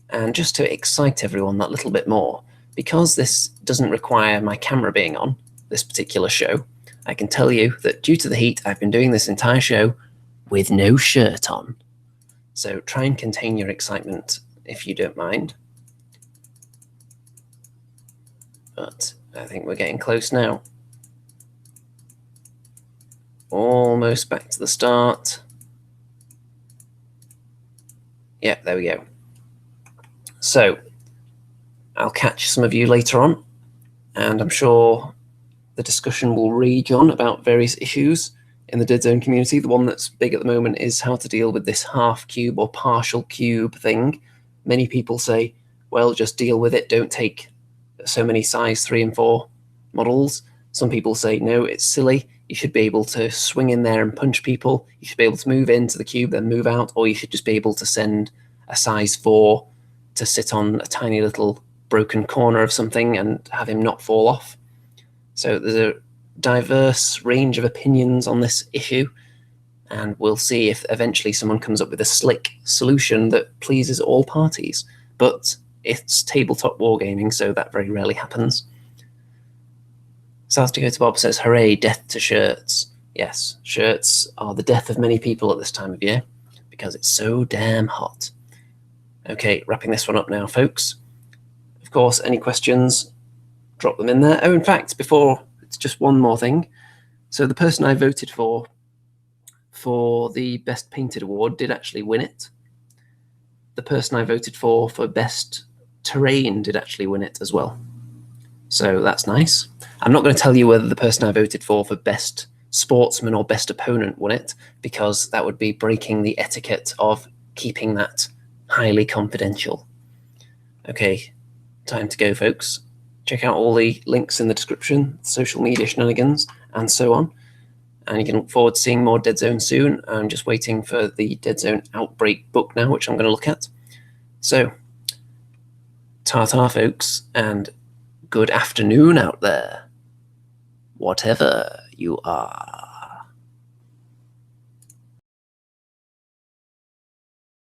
And just to excite everyone that little bit more, because this doesn't require my camera being on, this particular show, I can tell you that due to the heat, I've been doing this entire show with no shirt on. So try and contain your excitement if you don't mind. But I think we're getting close now. Almost back to the start. Yeah, there we go. So I'll catch some of you later on, and I'm sure the discussion will rage on about various issues in the Deadzone community. The one that's big at the moment is how to deal with this half cube or partial cube thing. Many people say, well, just deal with it, don't take so many size 3 and 4 models. Some people say, no, it's silly. You should be able to swing in there and punch people. You should be able to move into the cube, then move out, or you should just be able to send a size 4 to sit on a tiny little broken corner of something and have him not fall off. So there's a diverse range of opinions on this issue, and we'll see if eventually someone comes up with a slick solution that pleases all parties. But it's tabletop wargaming, so that very rarely happens. South Dakota Bob says, hooray, death to shirts. Yes, shirts are the death of many people at this time of year because it's so damn hot. Okay, wrapping this one up now, folks. Of course, any questions, drop them in there. Oh, in fact, before, it's just one more thing. So the person I voted for the Best Painted Award did actually win it. The person I voted for Best Terrain did actually win it as well. So that's nice. I'm not going to tell you whether the person I voted for Best Sportsman or Best Opponent won it, because that would be breaking the etiquette of keeping that highly confidential. Okay, time to go, folks. Check out all the links in the description, social media shenanigans, and so on. And you can look forward to seeing more Deadzone soon. I'm just waiting for the Deadzone Outbreak book now, which I'm going to look at. So, ta-ta, folks, and good afternoon out there, whatever you are.